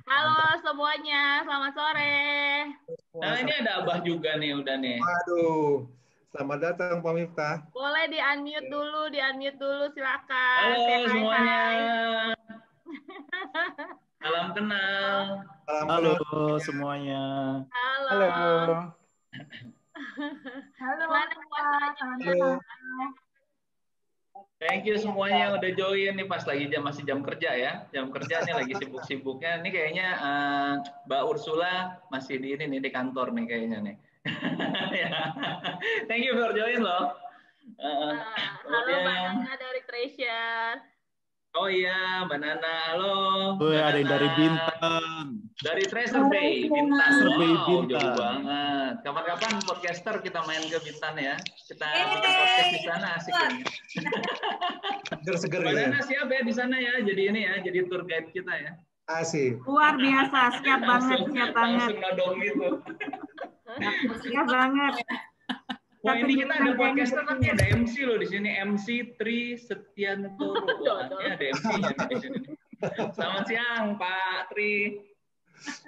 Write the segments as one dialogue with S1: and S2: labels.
S1: Halo semuanya, selamat sore.
S2: Nah, ini ada Abah juga nih, udah nih.
S3: Waduh, selamat datang Pak Miftah.
S1: Boleh di-unmute dulu, silakan.
S2: Halo
S1: Say hi,
S2: semuanya.
S1: hi.
S2: Salam kenal.
S3: Salam
S4: Halo
S3: kenal
S4: semuanya.
S1: Halo.
S3: Halo.
S1: Gimana puasanya?
S3: Halo.
S2: Thank you semuanya yang udah join nih pas lagi masih jam kerja ya. Jam kerjanya lagi sibuk-sibuknya. Ini kayaknya Mbak Ursula masih di ini nih di kantor nih kayaknya nih. Ya. Thank you for join loh.
S1: Halo Mbak Nana dari Treasure.
S2: Oh iya, Mbak Nana. Halo.
S4: Woi, ada yang dari
S2: Nana.
S4: Bintan.
S2: Dari Treasure Bay, Bintan.
S4: Treasure Bay,
S2: Wow,
S4: Bintan.
S2: jauh banget. Kapan-kapan podcaster kita main ke Bintan ya. Kita bikin podcast di sana asik ya.
S3: Seger-seger
S2: Mbak
S3: ya.
S2: Nana siap ya di sana ya. Jadi ini ya, jadi tour guide kita ya.
S3: Asik.
S5: Luar biasa, siap banget, siap banget.
S2: Langsung nodong gitu.
S5: Siap banget.
S2: Wah, ini kita ada podcaster tapi ada MC loh di sini, MC Tri Setiantoro. Wah, ini ada MC-nya di sini. Selamat siang Pak Tri.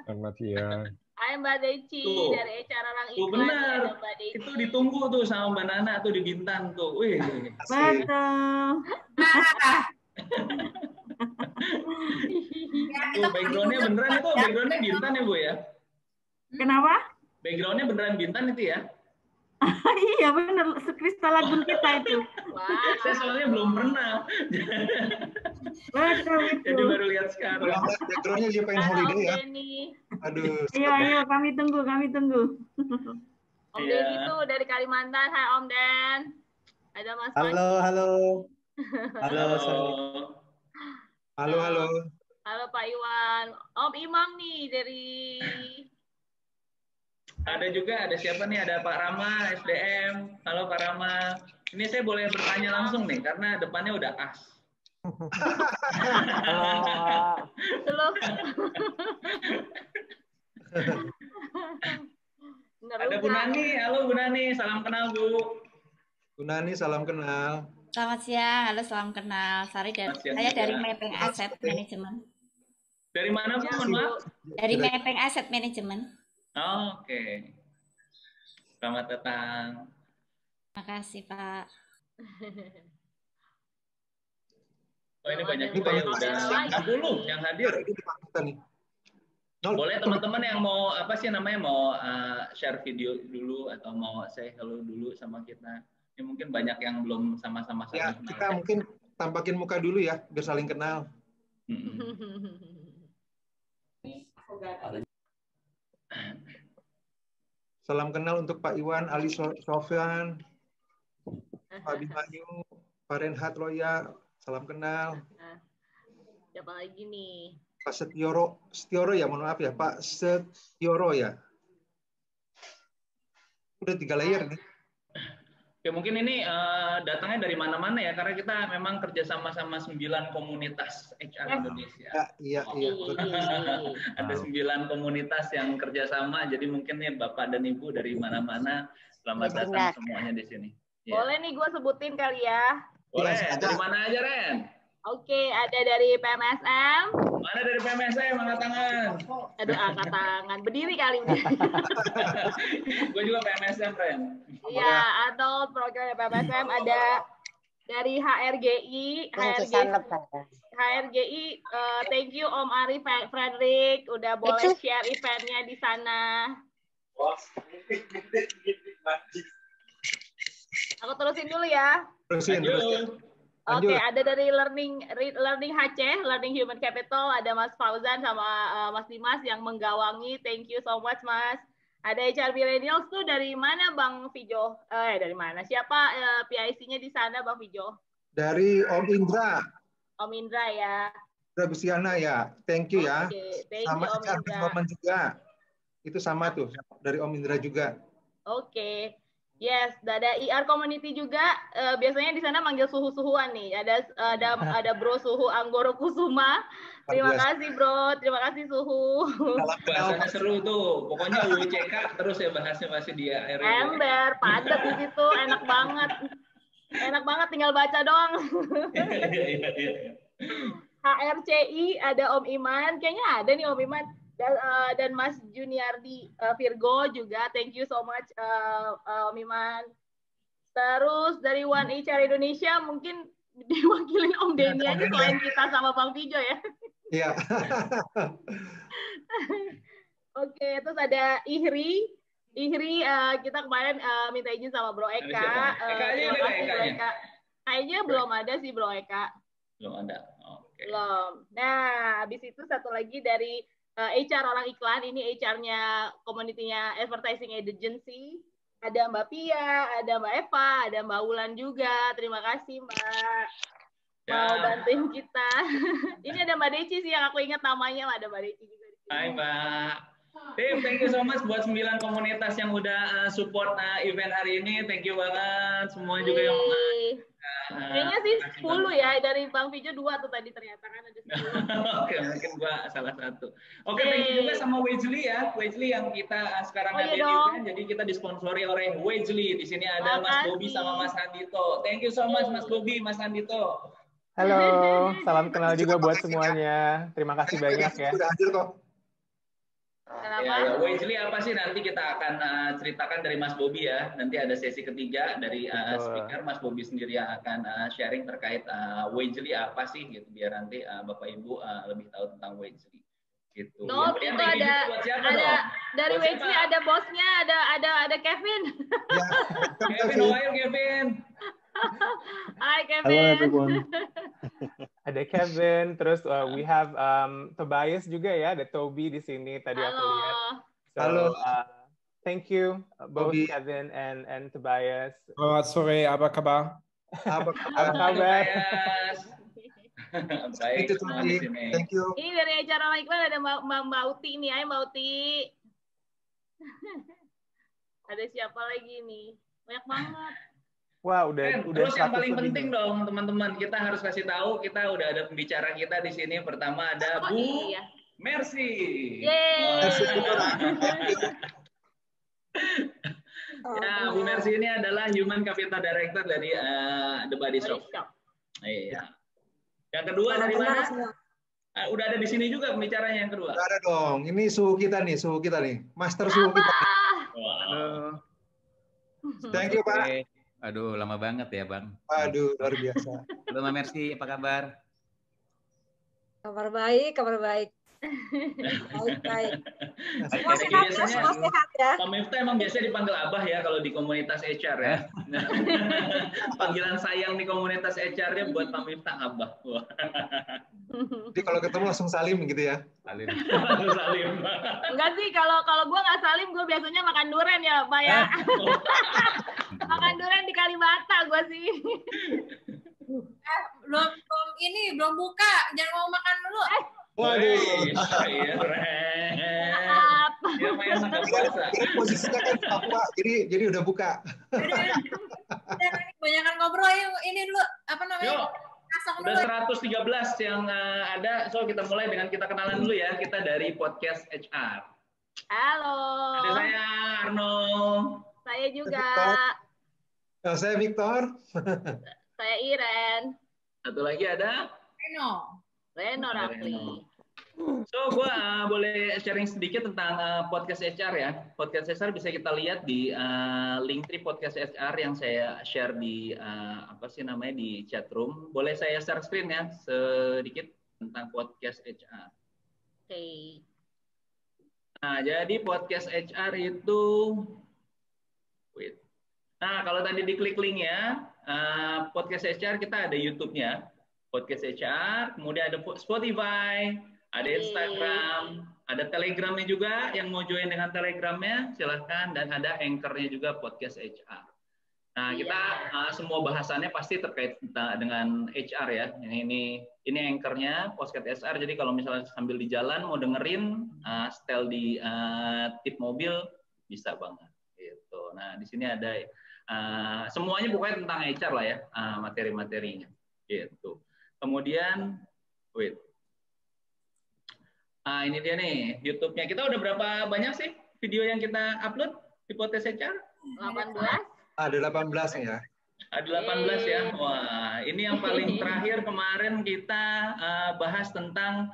S6: Selamat siang.
S1: Hai Mbak Deci
S2: Tuh.
S1: dari acara Orang
S2: Tuh
S1: Iklan.
S2: benar.
S1: Ada Mbak Deci.
S2: Itu ditunggu tuh sama Mbak Nana tuh di Bintan tuh. Wih.
S3: Asik.
S5: Betul.
S2: Tuh background-nya beneran itu background-nya Bintan ya Bu ya?
S5: Kenapa?
S2: Background-nya beneran Bintan itu ya?
S5: Iya benar, sekristal lagun kita itu.
S1: Wah.
S2: Saya soalnya belum pernah.
S5: Betul
S2: Jadi
S5: itu.
S2: baru lihat sekarang.
S3: Background-nya dia pengen
S1: Halo Om
S3: holiday ya.
S1: Denny.
S3: Aduh.
S5: Ayo, kami tunggu, kami tunggu.
S1: Om
S2: Iya.
S1: Denny tuh dari Kalimantan. Hai Om Den. Ada Mas
S4: Halo,
S1: Panji.
S4: halo.
S2: Halo.
S3: Halo, halo.
S1: Halo Pak Iwan. Om Imam nih dari
S2: Ada juga, ada siapa nih? Ada Pak Rama, SDM. Halo Pak Rama. Ini saya boleh bertanya langsung nih, karena depannya udah as.
S1: Halo.
S2: Ada Bu Nani. Halo Bu Nani, salam kenal Bu.
S3: Bu Nani, salam kenal.
S7: Selamat siang, halo salam kenal.
S2: Selamat siang
S7: Saya
S2: juga.
S7: dari Mapping Asset Management.
S2: Dari mana Bu?
S1: Ya,
S2: Mohon
S1: Bu.
S2: maaf.
S7: Dari Mapping Asset Management.
S2: Oh, oke. Selamat datang.
S7: Terima kasih Pak.
S2: Oh, ini banyak
S1: Ini
S2: juga ya,
S1: banyak
S2: udah
S1: lagi.
S2: 60 yang hadir.
S3: Ini di Pak Miftah nih. Nol.
S2: Boleh teman-teman yang mau apa sih namanya mau share video dulu atau mau say hello dulu sama kita. Ini mungkin banyak yang belum sama-sama
S3: Ya,
S2: saling
S3: kita
S2: kenal.
S3: mungkin tampakin muka dulu ya, biar saling kenal. Salam kenal untuk Pak Iwan, Ali Sofyan, Pak Bimayu, Pak Renhat Loya. Salam kenal.
S1: Siapa lagi nih?
S3: Pak Setioro ya, mohon maaf ya, Pak Setioro ya. Udah 3 layer nih.
S2: Ya mungkin ini datangnya dari mana-mana ya karena kita memang kerjasama sama 9 komunitas HR Indonesia.
S3: Ya, iya.
S2: Ada 9 komunitas yang kerjasama, jadi mungkin nih Bapak dan Ibu dari mana-mana, selamat datang semuanya di sini. Ya.
S1: Boleh nih gue sebutin kali ya.
S2: Boleh,
S3: Ya,
S2: dari mana aja Ren?
S1: Oke, ada dari PMSM.
S2: Mana dari PMSM, angkat tangan.
S1: Aduh, angkat tangan. Berdiri kali.
S2: Gue juga PMSM Ren.
S1: Iya, atau program PMSM ada dari HRGI. HRGI, thank you Om Ari Frederick udah boleh share eventnya di sana. Aku terusin dulu ya.
S3: Terusin.
S1: Oke, ada dari Learning HC, Learning Human Capital, ada Mas Fauzan sama Mas Dimas yang menggawangi. Thank you so much, Mas. Ada HR Millennials tuh dari mana, Bang Vijo? Dari mana? Siapa PIC-nya di sana, Bang Vijo?
S3: Dari Om Indra.
S1: Om Indra ya.
S3: Indra Gusiana ya. Thank you ya.
S1: Thank
S3: sama
S1: you, Om
S3: HR
S1: Indra.
S3: Development juga. Itu sama tuh, dari Om Indra juga.
S1: Oke. Yes, ada IR community juga. Biasanya di sana manggil suhu-suhuan nih. Ada Bro Suhu Anggoro Kusuma. Terima kasih Bro, terima kasih Suhu.
S2: Bahasanya seru tuh. Pokoknya UCK terus ya bahasnya masih dia.
S1: Ember, padat di situ, enak banget. Enak banget tinggal baca doang. HRCI, ada Om Iman. Kayaknya ada nih Om Iman. Dan Mas Juniardi Virgo juga. Thank you so much Om Iman. Terus dari One HR Indonesia mungkin diwakilin Om Denny aja selain kita sama Bang Vijo ya.
S3: Iya.
S1: Oke, terus ada Ihri. Ihri kita kemarin minta izin sama Bro Eka. Terima kasih Bro Eka. Kayaknya belum ada sih Bro Eka.
S2: Belum ada. Oke.
S1: Belum. Nah, habis itu satu lagi dari HR orang iklan, ini HR-nya community-nya Advertising Agency. Ada Mbak Pia, ada Mbak Eva, ada Mbak Wulan juga. Terima kasih Mbak. Mau bantuin kita. Ini ada Mbak Deci sih yang aku ingat namanya, ada Mbak Deci juga.
S2: Hai Mbak. Tim, thank you so much buat 9 komunitas yang udah support event hari ini. Thank you banget. Semua juga yang
S1: kayaknya sih 10 ya, dari Bang Vijo 2 tuh tadi ternyata kan ada 10.
S2: Oke, mungkin gua salah satu. Oke, thank you juga sama Wejli ya. Wejli yang kita sekarang ada di event, jadi kita disponsori oleh Wejli. Di sini ada Mas Bobi sama Mas Andito. Thank you so much Mas Bobi, Mas Andito.
S4: Halo, salam kenal juga buat semuanya. Terima kasih banyak ya.
S3: Udah hadir kok.
S2: Ya, Wejli apa sih nanti kita akan ceritakan dari Mas Bobi ya. Nanti ada sesi ketiga dari speaker Mas Bobi sendiri yang akan sharing terkait Wejli apa sih gitu biar nanti Bapak Ibu lebih tahu tentang Wejli gitu.
S1: No, itu ada dari Wejli ada bosnya, ada Kevin.
S2: Kevin, how are you Kevin?
S1: Hai Kevin.
S6: Hello everyone.
S4: Ada Kevin, terus we have Tobias juga ya, ada Toby di sini tadi aku lihat. So,
S3: Halo.
S4: Thank you both
S3: Toby.
S4: Kevin and Tobias.
S6: Selamat sore, apa kabar?
S3: Apa
S4: Apa kabar?
S2: Baik,
S3: Itu
S2: semua di
S3: Toby.
S2: sini.
S3: Thank you.
S1: Ini dari acara iklan ada Mbak Uti nih, Mbak Uti. Ada siapa lagi nih? Banyak banget.
S4: Wah, udah
S2: Terus yang
S4: 100
S2: paling
S4: lebih
S2: penting
S4: nih.
S2: dong teman-teman, kita harus kasih tahu kita udah ada pembicara kita di sini. Pertama ada Bu
S1: Iya.
S2: Mercy. Ya, Bu Mercy ini adalah Human Capital Director dari The Body Shop. Iya. Yang kedua dari mana? Udah ada di sini juga pembicaranya yang kedua.
S3: Udah ada dong. Ini suhu kita nih. Master suhu kita.
S2: Wow.
S3: Thank you, Pak.
S8: Aduh, lama banget ya, Bang.
S3: Aduh, luar biasa.
S8: Halo, Mbak Mercy, apa kabar?
S9: Kabar baik. Baik. Semua sehat ya.
S2: Pak Miftah emang biasanya dipanggil Abah ya kalau di komunitas HR ya. Panggilan sayang di komunitas HR-nya buat Pak Miftah Abah. Wah.
S3: Jadi kalau ketemu langsung salim gitu ya.
S8: Salim.
S2: Salim.
S1: Enggak sih, kalau gue nggak salim, gue biasanya makan durian ya, Pak ya. Makan durian di Kalibata gue sih.
S9: Belum buka, jangan mau makan dulu.
S3: Waduh.
S2: Iya, ya, main sangat puasa.
S3: Ini posisinya kan Papua, jadi udah buka.
S9: Banyakan ngobrol yuk. Ini dulu apa namanya?
S2: Yuk. Udah 113 yang ada, so kita mulai dengan kita kenalan dulu ya. Kita dari podcast HR.
S1: Halo.
S2: Ada saya Arno.
S1: Saya juga.
S3: Saya Victor.
S1: Saya Iren.
S2: Satu lagi ada
S9: Reno
S1: Rafli.
S2: So, gue boleh sharing sedikit tentang podcast HR ya. Podcast HR bisa kita lihat di Linktree Podcast HR yang saya share di di chat room. Boleh saya share screen ya sedikit tentang podcast HR.
S1: Oke.
S2: Nah, jadi podcast HR itu, nah kalau tadi diklik linknya, podcast HR kita ada YouTube-nya, podcast HR, kemudian ada Spotify. Ada Instagram, ada Telegramnya juga, yang mau join dengan Telegramnya silahkan, dan ada Anchor-nya juga podcast HR. Nah, kita semua bahasannya pasti terkait dengan HR ya. Yang ini Anchor-nya, podcast HR, jadi kalau misalnya sambil di jalan mau dengerin, setel di tip mobil, bisa banget. Gitu. Nah, di sini ada semuanya pokoknya tentang HR lah ya, materi-materinya. Gitu. Kemudian, nah, ini dia nih YouTube-nya. Kita udah berapa banyak sih video yang kita upload di podcast HR?
S1: 18.
S3: Ada 18 ya.
S2: Ada 18 ya. Wah, ini yang paling terakhir kemarin kita bahas tentang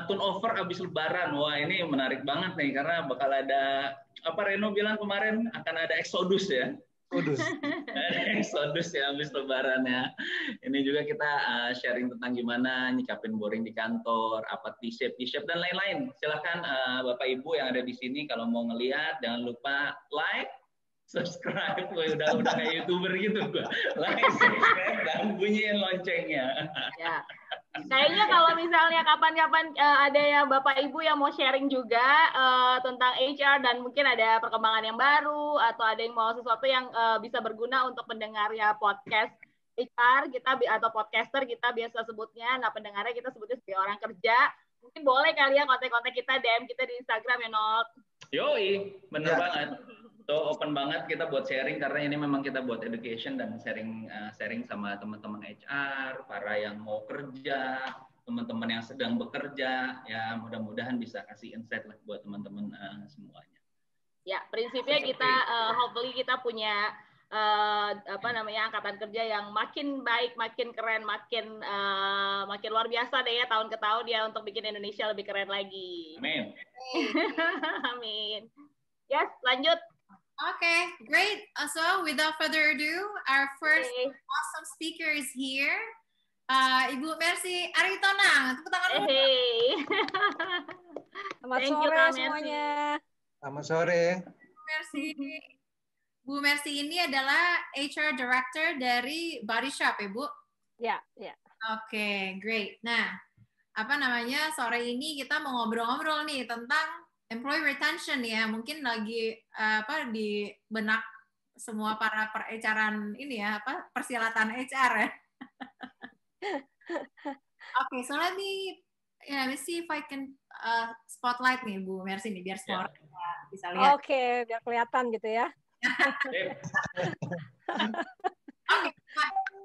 S2: turnover habis Lebaran. Wah, ini menarik banget nih karena bakal ada apa Reno bilang kemarin akan ada eksodus ya. Eksodus ya habis Lebaran ya. Ini juga kita sharing tentang gimana nyikapin boring di kantor, apa T-shape dan lain-lain. Silakan Bapak Ibu yang ada di sini kalau mau ngelihat jangan lupa like, subscribe. Udah kayak YouTuber gitu gua. Like, subscribe dan bunyiin loncengnya.
S1: Ya. Kayaknya kalau misalnya kapan-kapan ada ya Bapak Ibu yang mau sharing juga tentang HR dan mungkin ada perkembangan yang baru atau ada yang mau sesuatu yang bisa berguna untuk pendengarnya podcast HR kita atau podcaster kita biasa sebutnya, nah pendengarnya kita sebutnya sebagai orang kerja. Mungkin boleh kali ya kontak-kontak kita, DM kita di Instagram ya Not.
S2: Yoi, bener banget. So open banget kita buat sharing karena ini memang kita buat education dan sharing sama teman-teman HR, para yang mau kerja, teman-teman yang sedang bekerja, ya mudah-mudahan bisa kasih insight lah buat teman-teman semuanya.
S1: Ya, prinsipnya kita hopefully kita punya angkatan kerja yang makin baik, makin keren, makin luar biasa deh ya tahun ke tahun ya untuk bikin Indonesia lebih keren lagi.
S2: Amin.
S1: Amin. Yes, lanjut.
S9: Okay, great. So without further ado, our first awesome speaker is here. Ibu Mercy Aritonang. Tepuk tangan dulu.
S10: Selamat sore semuanya.
S3: Selamat sore.
S9: Mercy. Bu Mercy ini adalah HR Director dari Body Shop ya, Bu?
S10: Ya, ya.
S9: Oke, great. Nah, sore ini kita mau ngobrol-ngobrol nih tentang employee retention ya, mungkin lagi di benak semua para per-HR-an ini ya, persilatan HR ya. Okay, so let me see if I can spotlight nih Bu Mercy nih biar semua orang bisa lihat.
S10: Oke, biar kelihatan gitu ya.
S9: Oke,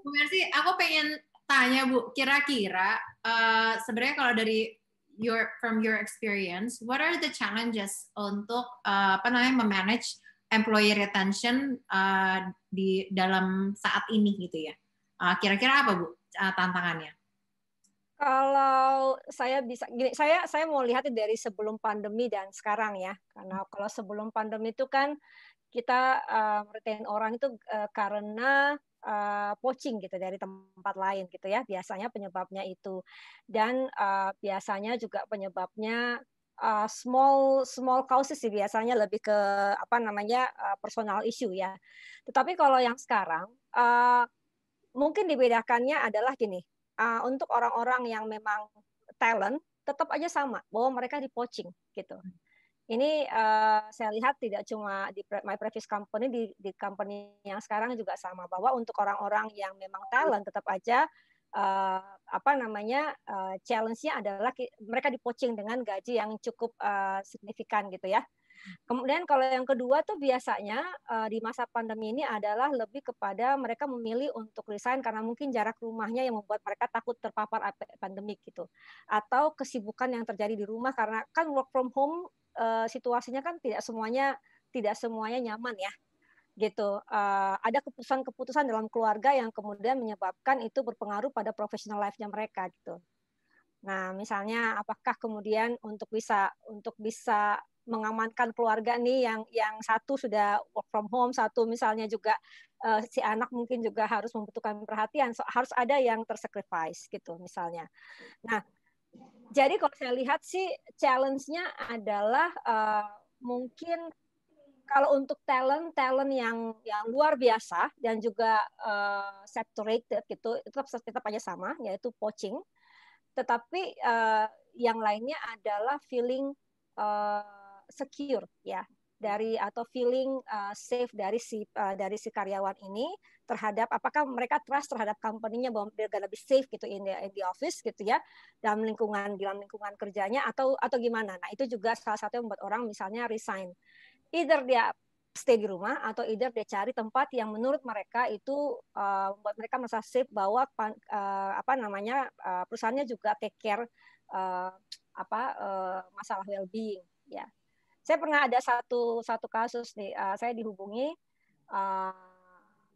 S9: Bu Mercy, aku pengen tanya Bu, kira-kira sebenarnya kalau dari from your experience, what are the challenges untuk memanage employee retention di dalam saat ini gitu ya? Kira-kira apa Bu tantangannya?
S10: Kalau saya bisa gini, saya mau lihat dari sebelum pandemi dan sekarang ya. Karena kalau sebelum pandemi itu kan kita retain orang itu karena poaching gitu dari tempat lain gitu ya, biasanya penyebabnya itu, dan biasanya juga penyebabnya small causes sih, biasanya lebih ke personal issue ya. Tetapi kalau yang sekarang mungkin dibedakannya adalah gini, untuk orang-orang yang memang talent tetap aja sama bahwa mereka di poaching gitu. Ini saya lihat tidak cuma di my previous company, di company yang sekarang juga sama, bahwa untuk orang-orang yang memang talent tetap aja challenge-nya adalah mereka di poaching dengan gaji yang cukup signifikan gitu ya. Kemudian kalau yang kedua tuh biasanya di masa pandemi ini adalah lebih kepada mereka memilih untuk resign karena mungkin jarak rumahnya yang membuat mereka takut terpapar pandemik gitu, atau kesibukan yang terjadi di rumah karena kan work from home. Situasinya kan tidak semuanya nyaman ya gitu. Ada keputusan-keputusan dalam keluarga yang kemudian menyebabkan itu berpengaruh pada professional life-nya mereka gitu. Nah, misalnya apakah kemudian untuk bisa mengamankan keluarga nih yang satu sudah work from home, satu misalnya juga si anak mungkin juga harus membutuhkan perhatian, harus ada yang tersacrifice gitu misalnya. Nah, jadi kalau saya lihat sih challenge-nya adalah mungkin kalau untuk talent yang luar biasa dan juga saturated gitu, itu tetap aja sama, yaitu poaching. Tetapi yang lainnya adalah feeling secure ya, atau feeling safe dari si karyawan ini terhadap apakah mereka trust terhadap company-nya bahwa they're gonna be safe gitu in the office gitu ya, dalam lingkungan kerjanya atau gimana. Nah, itu juga salah satu yang membuat orang misalnya resign. Either dia stay di rumah atau either dia cari tempat yang menurut mereka itu membuat mereka merasa safe bahwa perusahaannya juga take care masalah well-being ya. Saya pernah ada satu kasus nih, saya dihubungi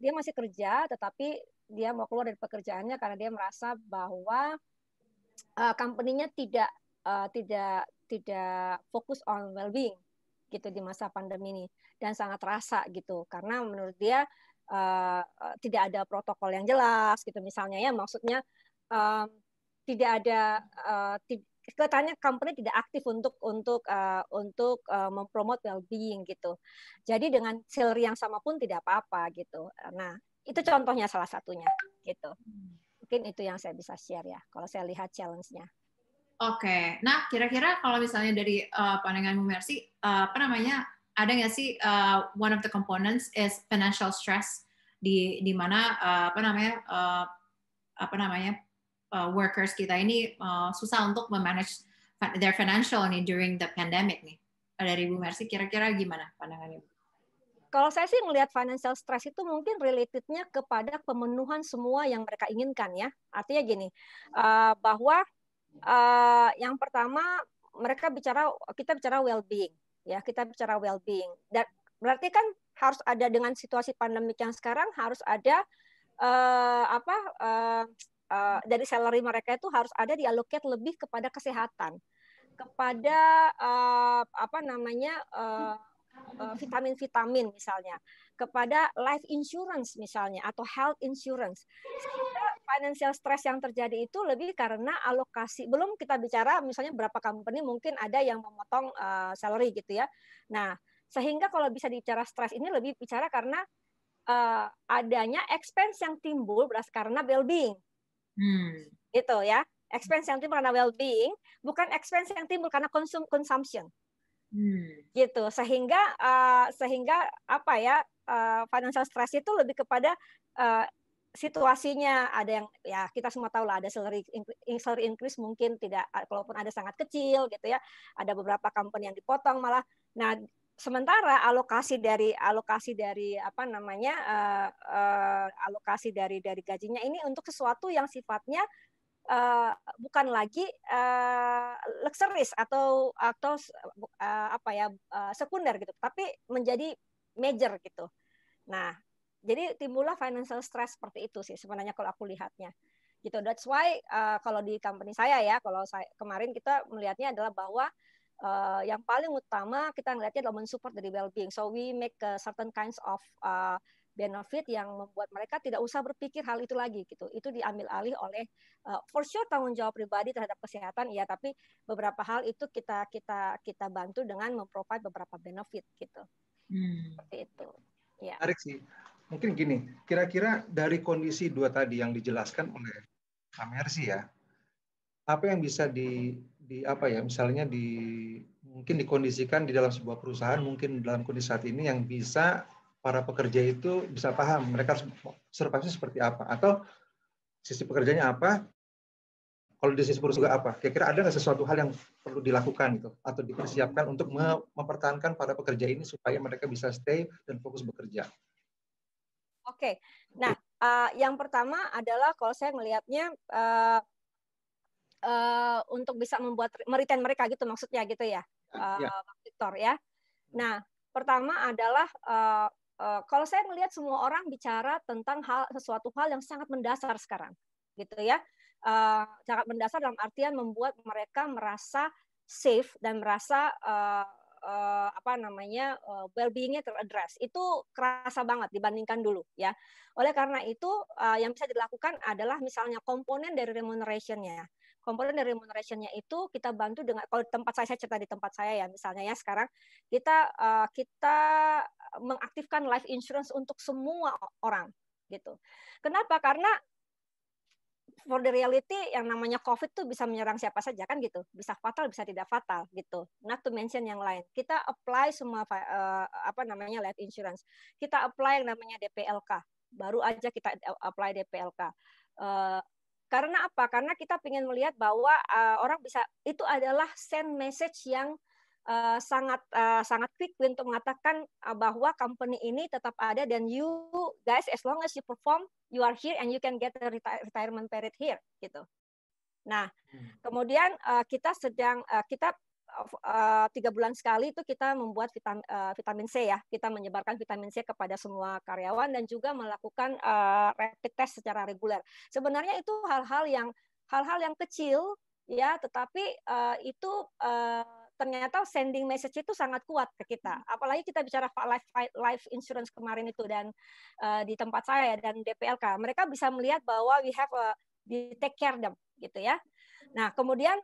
S10: dia masih kerja, tetapi dia mau keluar dari pekerjaannya karena dia merasa bahwa company-nya tidak fokus on well-being gitu di masa pandemi ini, dan sangat terasa gitu karena menurut dia tidak ada protokol yang jelas gitu misalnya ya, maksudnya tidak ada kelihatannya company tidak aktif untuk mempromote well-being gitu. Jadi dengan salary yang sama pun tidak apa-apa gitu. Nah, itu contohnya salah satunya gitu. Mungkin itu yang saya bisa share ya kalau saya lihat challenge-nya.
S9: Oke. Nah, kira-kira kalau misalnya dari pandanganmu Mercy, ada nggak sih one of the components is financial stress di mana workers kita ini susah untuk memanage their financial nih during the pandemic nih. Dari Bu Mercy, kira-kira gimana pandangannya?
S10: Kalau saya sih melihat financial stress itu mungkin relatednya kepada pemenuhan semua yang mereka inginkan ya. Artinya gini, bahwa yang pertama kita bicara well-being ya, kita bicara well-being. Dan berarti kan harus ada dengan situasi pandemik yang sekarang harus ada dari salary mereka itu harus ada diallocate lebih kepada kesehatan, kepada vitamin-vitamin misalnya, kepada life insurance misalnya atau health insurance. Sehingga financial stress yang terjadi itu lebih karena alokasi. Belum kita bicara misalnya berapa company mungkin ada yang memotong salary gitu ya. Nah, sehingga kalau bisa bicara stres ini lebih bicara karena adanya expense yang timbul karena well-being. Gitu ya. Expense yang timbul karena well-being, bukan expense yang timbul karena consumption. Gitu. Sehingga financial stress itu lebih kepada situasinya. Ada yang ya kita semua tahu lah, ada salary increase mungkin tidak, kalaupun ada sangat kecil gitu ya. Ada beberapa company yang dipotong malah. Nah, sementara alokasi dari gajinya ini untuk sesuatu yang sifatnya bukan lagi luxuries atau sekunder gitu, tapi menjadi major gitu. Nah, jadi timbullah financial stress seperti itu sih sebenarnya kalau aku lihatnya. Gitu. That's why kalau di company saya ya, kemarin kita melihatnya adalah bahwa yang paling utama kita melihatnya adalah mensupport dari well-being. So we make certain kinds of benefit yang membuat mereka tidak usah berpikir hal itu lagi gitu. Itu diambil alih oleh for sure tanggung jawab pribadi terhadap kesehatan ya, tapi beberapa hal itu kita bantu dengan memprovide beberapa benefit gitu. Seperti itu. Ya.
S3: Menarik sih. Mungkin gini, kira-kira dari kondisi dua tadi yang dijelaskan oleh Kak Mercy ya, apa yang bisa misalnya mungkin dikondisikan di dalam sebuah perusahaan, mungkin dalam kondisi saat ini yang bisa para pekerja itu bisa paham mereka harus survive seperti apa, atau sisi pekerjanya apa, kalau di sisi perusahaan juga apa. Kira-kira ada nggak sesuatu hal yang perlu dilakukan gitu atau dipersiapkan untuk mempertahankan para pekerja ini supaya mereka bisa stay dan fokus bekerja?
S10: Oke. Nah, yang pertama adalah kalau saya melihatnya untuk bisa meretain mereka gitu maksudnya gitu ya, Victor ya. Nah, pertama adalah kalau saya melihat semua orang bicara tentang sesuatu hal yang sangat mendasar sekarang, gitu ya, sangat mendasar dalam artian membuat mereka merasa safe dan merasa well-being-nya teraddress. Itu kerasa banget dibandingkan dulu ya. Oleh karena itu yang bisa dilakukan adalah misalnya komponen dari remuneration-nya. Komponen dari remuneration-nya itu kita bantu dengan, kalau saya cerita di tempat saya ya misalnya ya, sekarang kita mengaktifkan life insurance untuk semua orang gitu. Kenapa? Karena for the reality yang namanya COVID tuh bisa menyerang siapa saja kan gitu, bisa fatal bisa tidak fatal gitu. Not to mention yang lain. Kita apply semua life insurance. Kita apply yang namanya DPLK. Baru aja kita apply DPLK. Karena apa? Karena kita ingin melihat bahwa orang bisa, itu adalah send message yang sangat quick untuk mengatakan bahwa company ini tetap ada dan you guys as long as you perform you are here and you can get a retirement period here gitu. Nah, kemudian kita 3 bulan sekali itu kita membuat vitamin C ya. Kita menyebarkan vitamin C kepada semua karyawan dan juga melakukan rapid test secara reguler. Sebenarnya itu hal-hal yang kecil ya, tetapi itu ternyata sending message itu sangat kuat ke kita. Apalagi kita bicara life insurance kemarin itu dan di tempat saya dan DPLK, mereka bisa melihat bahwa we take care them gitu ya. Nah, kemudian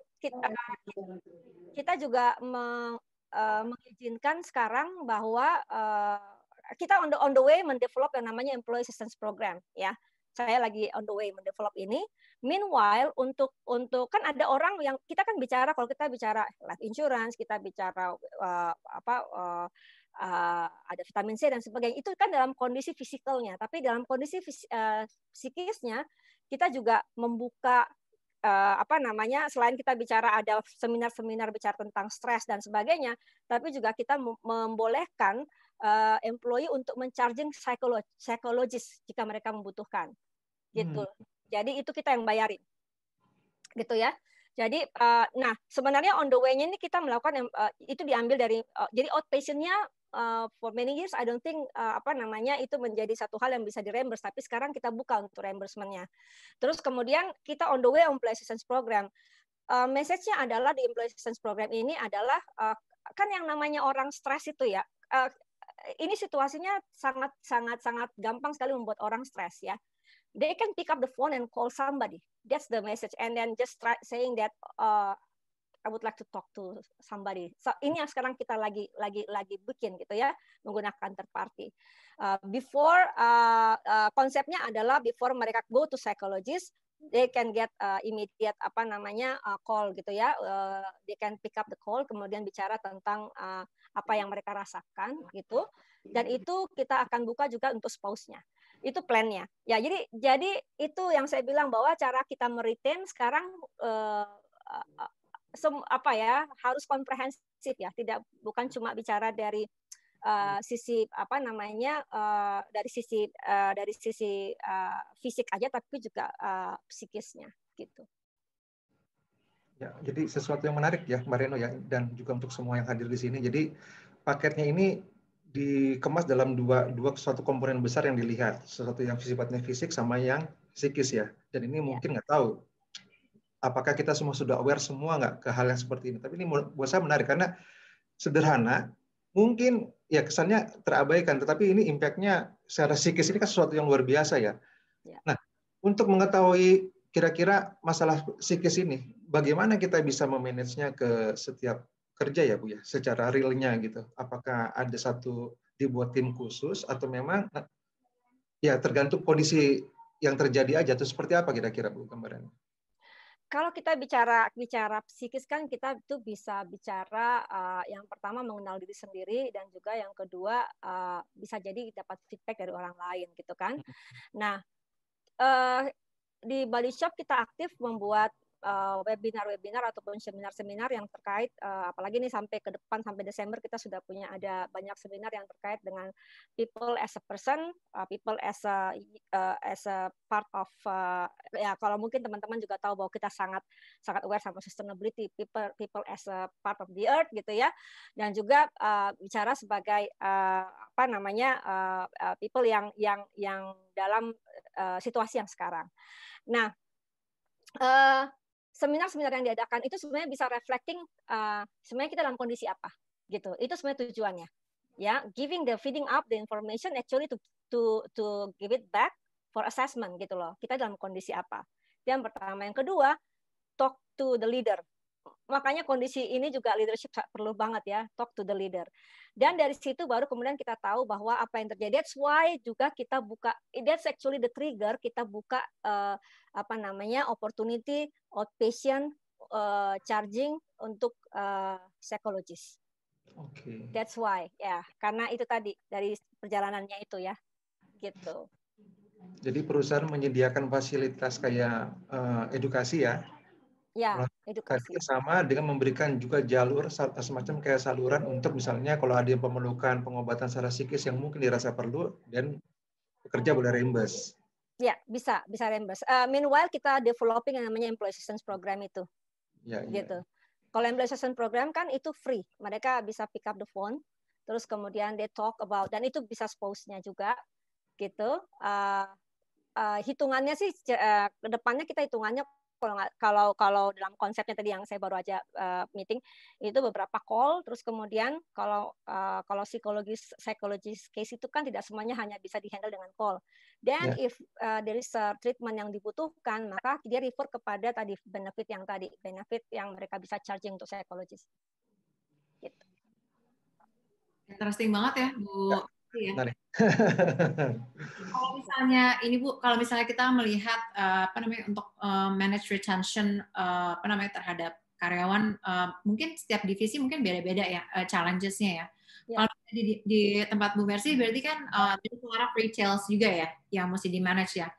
S10: kita juga mengizinkan sekarang bahwa kita on the way mendevelop yang namanya Employee Assistance Program ya. Saya lagi on the way mendevelop ini. Meanwhile untuk kan ada orang yang kita kan bicara, kalau kita bicara life insurance, kita bicara ada vitamin C dan sebagainya, itu kan dalam kondisi fisikalnya. Tapi dalam kondisi psikisnya kita juga membuka selain kita bicara ada seminar-seminar bicara tentang stres dan sebagainya, tapi juga kita membolehkan employee untuk men-charging psikologis jika mereka membutuhkan. Gitu. Jadi itu kita yang bayarin. Gitu ya. Jadi nah sebenarnya on the way-nya ini kita melakukan itu diambil dari jadi outpatient-nya for many years I don't think itu menjadi satu hal yang bisa di-reimburse, tapi sekarang kita buka untuk reimbursement-nya. Terus kemudian kita on the way Employee Assistance Program. Message-nya adalah di Employee Assistance Program ini adalah kan yang namanya orang stres itu ya. Ini situasinya sangat gampang sekali membuat orang stres ya. They can pick up the phone and call somebody. That's the message. And then just saying that I would like to talk to somebody. So ini yang sekarang kita lagi bikin gitu ya, menggunakan third party. Konsepnya adalah before mereka go to psychologist, they can get immediate call gitu ya. They can pick up the call, kemudian bicara tentang apa yang mereka rasakan gitu. Dan itu kita akan buka juga untuk spouse-nya. Itu plan-nya. Ya, jadi itu yang saya bilang bahwa cara kita meretain sekarang harus komprehensif ya, bukan cuma bicara dari sisi dari sisi fisik aja, tapi juga psikisnya gitu.
S3: Ya, jadi sesuatu yang menarik ya Mbak Reno ya, dan juga untuk semua yang hadir di sini. Jadi paketnya ini dikemas dalam dua suatu komponen besar yang dilihat, sesuatu yang sifatnya fisik sama yang psikis ya. Dan ini mungkin nggak tahu apakah kita semua sudah aware semua nggak ke hal yang seperti ini. Tapi ini buat saya menarik karena sederhana, mungkin ya kesannya terabaikan, tetapi ini impact-nya secara psikis ini kan sesuatu yang luar biasa ya. Nah, untuk mengetahui kira-kira masalah psikis ini, bagaimana kita bisa memanage-nya ke setiap kerja ya Bu ya, secara realnya gitu. Apakah ada dibuat tim khusus atau memang ya tergantung kondisi yang terjadi aja, atau seperti apa kira-kira Bu gambarannya?
S10: Kalau kita bicara psikis kan kita itu bisa bicara yang pertama mengenal diri sendiri, dan juga yang kedua bisa jadi dapat feedback dari orang lain gitu kan. Nah, di Bali Shop kita aktif membuat webinar ataupun seminar-seminar yang terkait, apalagi nih sampai ke depan, sampai Desember kita sudah punya ada banyak seminar yang terkait dengan people as a person, people as a part of ya, kalau mungkin teman-teman juga tahu bahwa kita sangat aware sama sustainability, people as a part of the earth gitu ya, dan juga bicara sebagai people yang dalam situasi yang sekarang. Nah, seminar-seminar yang diadakan itu sebenarnya bisa reflecting sebenarnya kita dalam kondisi apa gitu. Itu sebenarnya tujuannya. Ya, feeding up the information actually to give it back for assessment gitu loh. Kita dalam kondisi apa. Yang pertama, yang kedua, talk to the leader. Makanya kondisi ini juga leadership perlu banget ya, talk to the leader. Dan dari situ baru kemudian kita tahu bahwa apa yang terjadi. That's why juga kita buka, that's actually the trigger, kita buka opportunity outpatient charging untuk psikologis.
S3: Okay.
S10: That's why ya, karena itu tadi dari perjalanannya itu ya, gitu.
S3: Jadi perusahaan menyediakan fasilitas kayak edukasi ya.
S10: Ya, edukasi.
S3: Sama dengan memberikan juga jalur semacam kayak saluran untuk misalnya kalau ada yang memerlukan pengobatan secara psikis yang mungkin dirasa perlu, dan pekerja boleh reimburse.
S10: Ya, bisa reimburse. Meanwhile kita developing yang namanya Employee Assistance Program itu.
S3: Ya,
S10: gitu. Kalau ambulation program kan itu free, mereka bisa pick up the phone, terus kemudian they talk about, dan itu bisa spouse-nya juga, gitu. Hitungannya sih ke depannya kita hitungannya kalau dalam konsepnya tadi yang saya baru aja meeting itu beberapa call, terus kemudian kalau psikologis case itu kan tidak semuanya hanya bisa dihandle dengan call. Dan if there is a treatment yang dibutuhkan, maka dia refer kepada tadi benefit yang mereka bisa charging untuk psikologis. Gitu.
S9: Interesting banget ya, Bu. Ya. Kalau misalnya ini Bu, kalau misalnya kita melihat untuk manage retention terhadap karyawan, mungkin setiap divisi mungkin beda-beda ya challenges-nya ya. Kalau di tempat Bu Mercy berarti kan ada suara retail juga ya yang mesti di manage ya,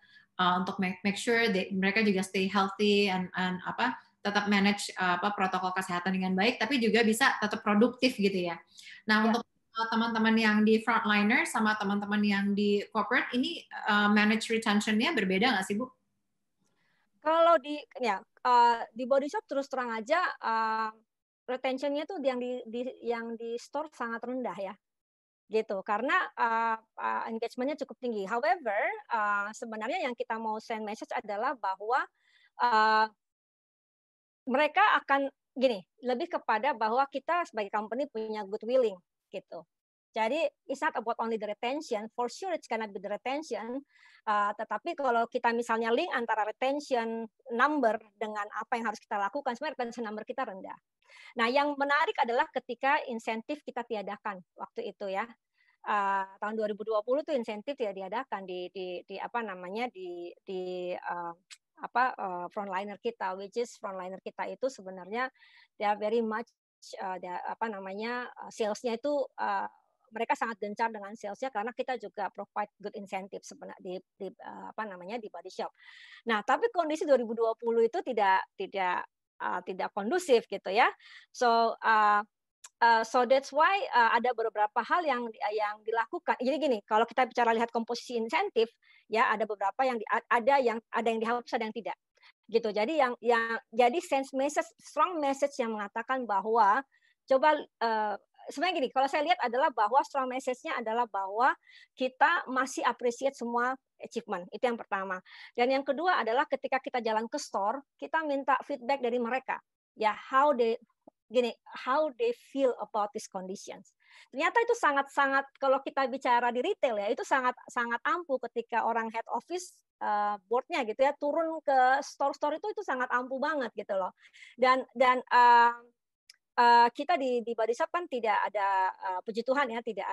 S9: untuk make sure mereka juga stay healthy and tetap manage protokol kesehatan dengan baik, tapi juga bisa tetap produktif gitu ya. Nah untuk teman-teman yang di frontliner sama teman-teman yang di corporate ini manage retention-nya berbeda nggak sih Bu?
S10: Kalau di body shop terus terang aja retention-nya tuh yang di store sangat rendah ya, gitu. Karena engagement-nya cukup tinggi. However, sebenarnya yang kita mau send message adalah bahwa mereka akan lebih kepada bahwa kita sebagai company punya good willing. Gitu. Jadi it's not about only the retention, for sure it's gonna be the retention, tetapi kalau kita misalnya link antara retention number dengan apa yang harus kita lakukan, sebenarnya retention number kita rendah. Nah yang menarik adalah ketika insentif kita tiadakan waktu itu ya, tahun 2020 tuh insentif tidak diadakan di frontliner kita, which is frontliner kita itu sebenarnya they are very much salesnya itu mereka sangat gencar dengan salesnya karena kita juga provide good incentive sebenarnya di body shop. Nah, tapi kondisi 2020 itu tidak kondusif gitu ya. So that's why ada beberapa hal yang dilakukan. Jadi gini, kalau kita bicara lihat komposisi insentif ya ada beberapa yang ada yang dihapus, ada yang tidak. Gitu. Jadi jadi strong message yang mengatakan bahwa sebenarnya gini, kalau saya lihat adalah bahwa strong message-nya adalah bahwa kita masih appreciate semua achievement. Itu yang pertama. Dan yang kedua adalah ketika kita jalan ke store, kita minta feedback dari mereka. Ya, how they feel about these conditions. Ternyata itu sangat-sangat, kalau kita bicara di retail ya, itu sangat ampuh ketika orang head office board-nya gitu ya turun ke store-store itu sangat ampuh banget gitu loh. Dan kita di body shop kan tidak ada puji Tuhan ya, tidak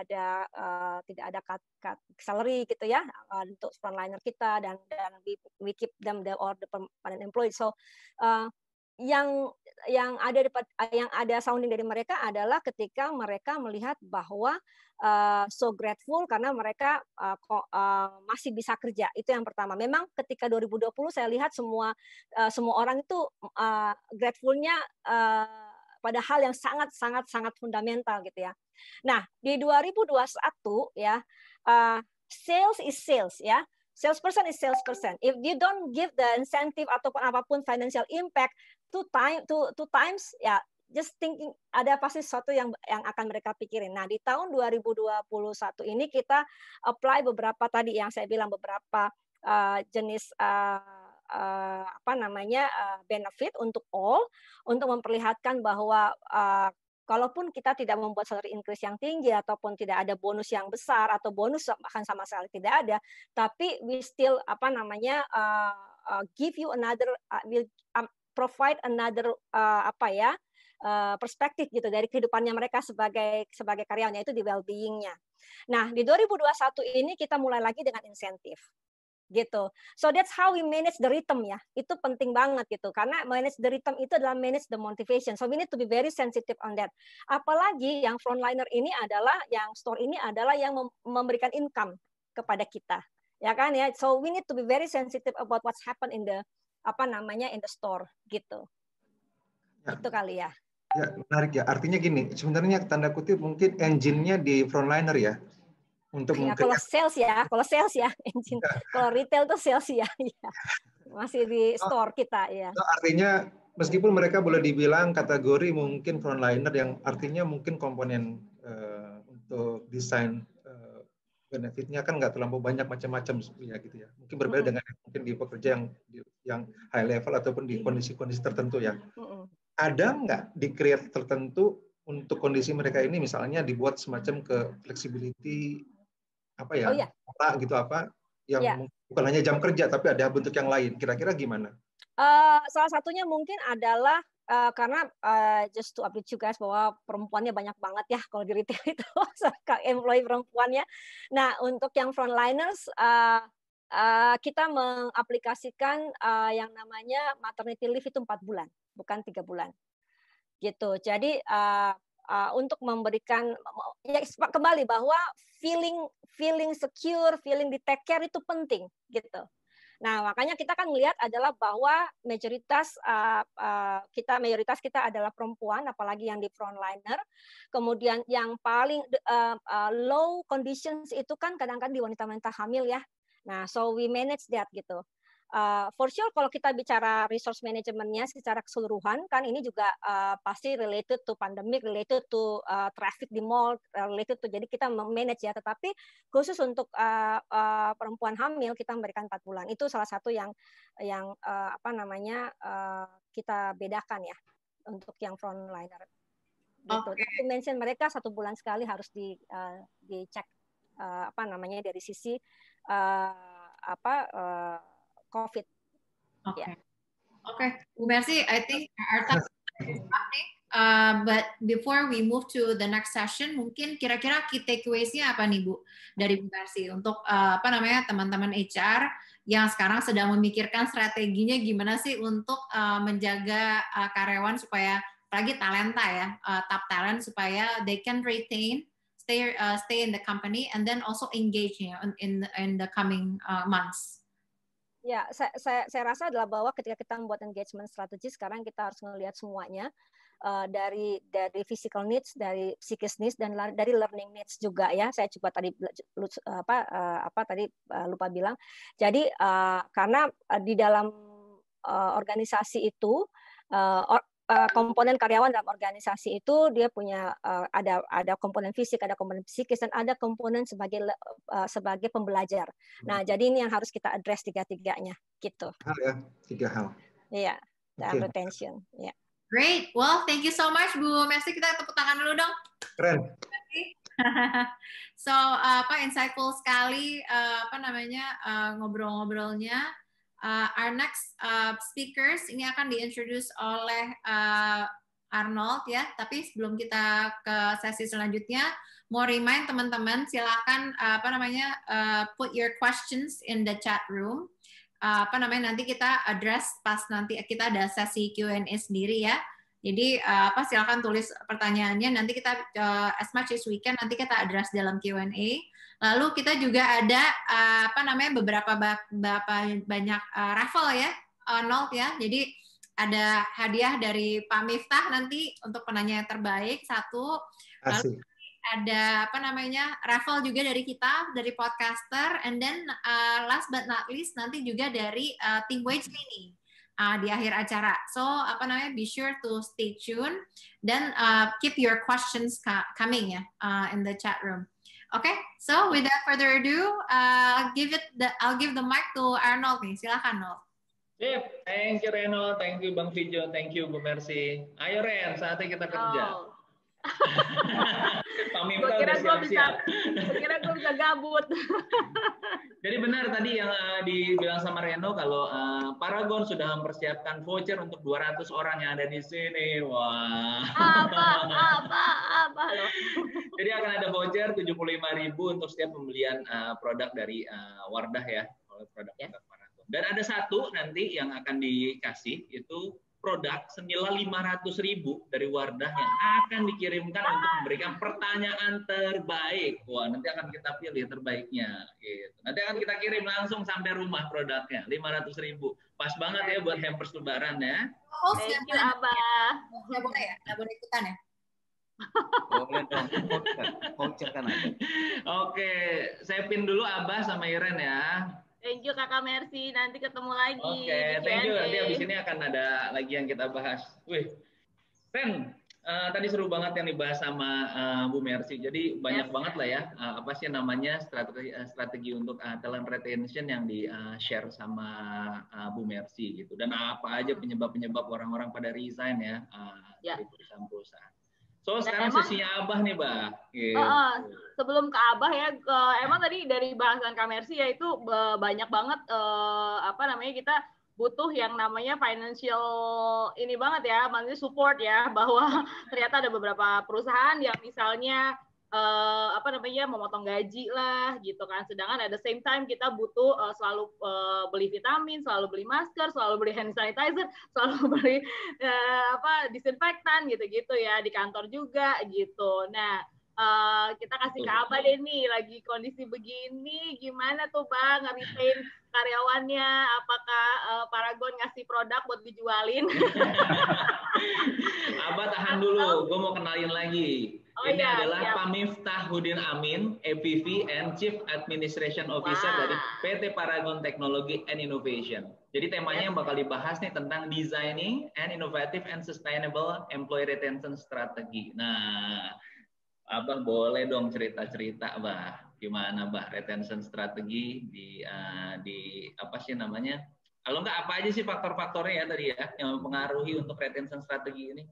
S10: ada cut salary gitu ya untuk frontliner kita, dan we keep them the permanent employee. So yang ada sounding dari mereka adalah ketika mereka melihat bahwa so grateful karena mereka masih bisa kerja. Itu yang pertama. Memang ketika 2020 saya lihat semua orang itu grateful-nya pada hal yang sangat fundamental gitu ya. Nah, di 2021 ya sales is sales ya. Salesperson is salesperson. If you don't give the incentive ataupun apapun financial impact two times, ya just thinking ada pasti sesuatu yang akan mereka pikirin. Nah di tahun 2021 ini kita apply beberapa tadi yang saya bilang beberapa jenis benefit untuk all, untuk memperlihatkan bahwa kalaupun kita tidak membuat salary increase yang tinggi ataupun tidak ada bonus yang besar atau bonus bahkan sama sekali tidak ada, tapi we still give you another will provide another perspektif gitu dari kehidupannya mereka sebagai karyawan, yaitu di well-being-nya. Nah, di 2021 ini kita mulai lagi dengan insentif. Gitu. So that's how we manage the rhythm ya. Itu penting banget gitu. Karena manage the rhythm itu adalah manage the motivation. So we need to be very sensitive on that. Apalagi yang frontliner ini adalah yang store ini adalah yang memberikan income kepada kita. Ya kan ya. So we need to be very sensitive about what's happen in the in the store gitu. Ya. Itu kali ya.
S3: Ya, menarik ya. Artinya gini, sebenarnya tanda kutip mungkin engine-nya di frontliner ya. Untuk
S10: kalau sales ya engine. Kalau retail tuh sales ya, masih di store kita ya.
S3: Artinya meskipun mereka boleh dibilang kategori mungkin frontliner yang artinya mungkin komponen untuk desain benefitnya kan nggak terlalu banyak macam-macam ya gitu ya. Mungkin berbeda dengan mungkin di pekerja yang high level ataupun di kondisi-kondisi tertentu ya. Ada nggak di create tertentu untuk kondisi mereka ini misalnya dibuat semacam ke flexibility apa ya? Gitu apa yang bukan hanya jam kerja tapi ada bentuk yang lain. Kira-kira gimana?
S10: Salah satunya mungkin adalah karena just to update you guys bahwa perempuannya banyak banget ya kalau di retail itu employee perempuannya. Nah untuk yang frontliners kita mengaplikasikan yang namanya maternity leave itu 4 bulan, bukan 3 bulan, gitu. Jadi untuk memberikan ya kembali bahwa feeling secure, feeling di take care itu penting, gitu. Nah, makanya kita kan melihat adalah bahwa mayoritas kita adalah perempuan, apalagi yang di frontliner. Kemudian yang paling low conditions itu kan kadang-kadang di wanita-wanita hamil ya. Nah, so we manage that gitu. For sure kalau kita bicara resource manajemennya secara keseluruhan kan ini juga pasti related to pandemic, related to traffic di mall, related to jadi kita manage ya. Tetapi khusus untuk perempuan hamil kita memberikan 4 bulan. Itu salah satu yang kita bedakan ya untuk yang frontliner. Gitu. Aku mention mereka 1 bulan sekali harus dicek dari sisi COVID.
S9: Okay, Bu Mercy, I think our time is running. But before we move to the next session, mungkin kira-kira key takeaways-nya apa nih Bu dari Bu Mercy untuk teman-teman HR yang sekarang sedang memikirkan strateginya gimana sih untuk menjaga karyawan supaya apalagi talenta ya, top talent supaya they can retain, stay in the company and then also engage in the coming months.
S10: Ya, saya rasa adalah bahwa ketika kita membuat engagement strategi sekarang kita harus melihat semuanya dari physical needs, dari psychic needs dan dari learning needs juga ya. Saya coba tadi lupa bilang. Jadi karena di dalam organisasi itu komponen karyawan dalam organisasi itu dia punya ada komponen fisik, ada komponen psikis dan ada komponen sebagai pembelajar. Nah, jadi ini yang harus kita address tiga-tiganya gitu.
S3: 3 hal.
S10: Iya, dan retention. Yeah.
S9: Great. Well, thank you so much Bu Mercy. Kita tepuk tangan dulu dong.
S3: Keren.
S9: So, insightful sekali ngobrol-ngobrolnya. Our next speakers ini akan diintroduce oleh Arnold ya. Tapi sebelum kita ke sesi selanjutnya, mau remind teman-teman silakan put your questions in the chat room. Nanti kita address pas nanti kita ada sesi Q&A sendiri ya. Jadi silakan tulis pertanyaannya. Nanti kita as much as we can nanti kita address dalam Q&A. Lalu kita juga ada beberapa banyak raffle ya, Arnold ya. Jadi ada hadiah dari Pak Miftah nanti untuk penanya yang terbaik 1. Lalu ada raffle juga dari kita dari podcaster, and then last but not least nanti juga dari tim wage training di akhir acara. So be sure to stay tuned dan keep your questions coming ya in the chat room. Okay, so without further ado, I'll give the mic to Arnold nih. Silakan, Arnold.
S2: Sip, thank you Reno, thank you Bang Vijo, thank you Bu Mercy. Ayo Ren, saatnya kita kerja.
S1: Gue kira gue bisa gabut.
S2: Jadi benar tadi yang dibilang sama Reno kalau Paragon sudah mempersiapkan voucher untuk 200 orang yang ada di sini. Wah.
S1: Apa loh.
S2: Jadi akan ada voucher 75.000 untuk setiap pembelian produk dari Wardah ya, produk Paragon. Dan ada satu nanti yang akan dikasih itu produk senilai 500.000 dari Wardah yang akan dikirimkan untuk memberikan pertanyaan terbaik. Wah, nanti akan kita pilih terbaiknya. Gitu. Nanti akan kita kirim langsung sampai rumah produknya, 500.000. Pas banget ya buat hampers lebaran ya.
S1: Thank you, Abah.
S9: Nggak boleh ya? Nggak boleh ikutan ya?
S8: Boleh dong, voucher kan ada.
S2: Oke, saya pin dulu Abah sama Iren ya.
S1: Thank you Kakak Mercy. Nanti ketemu lagi.
S2: Oke, thank you. Nanti abis ini akan ada lagi yang kita bahas. Wih, Ren, tadi seru banget yang dibahas sama Bu Mercy. Jadi banyak banget lah ya, apa sih namanya strategi untuk talent retention yang di share sama Bu Mercy gitu. Dan apa aja penyebab-penyebab orang-orang pada resign ya dari perusahaan-perusahaan. So sekarang sesinya Abah nih, Bah. Gitu.
S1: Sebelum ke Abah ya, emang tadi dari bahasan Kak Mercy ya itu banyak banget apa namanya kita butuh yang namanya financial ini banget ya, maksudnya support ya, bahwa ternyata ada beberapa perusahaan yang misalnya apa namanya memotong gaji lah gitu kan, sedangkan at the same time kita butuh selalu beli vitamin, selalu beli masker, selalu beli hand sanitizer, selalu beli apa disinfektan gitu-gitu ya di kantor juga gitu. Nah kita kasih ke Abah deh nih, lagi kondisi begini gimana tuh Bang nge-retain karyawannya, apakah Paragon ngasih produk buat dijualin?
S2: Abah tahan dulu, gue mau kenalin lagi. Ini adalah Pak Miftahudin Amin, APV and Chief Administration Officer dari PT Paragon Technology and Innovation. Jadi temanya yang bakal dibahas nih tentang Designing and Innovative and Sustainable Employee Retention Strategy. Nah, Abah boleh dong cerita-cerita, Bah. Gimana, Bah, retention strategi di apa sih namanya? Kalau nggak apa aja sih faktor-faktornya ya tadi ya yang mempengaruhi untuk retention strategi ini?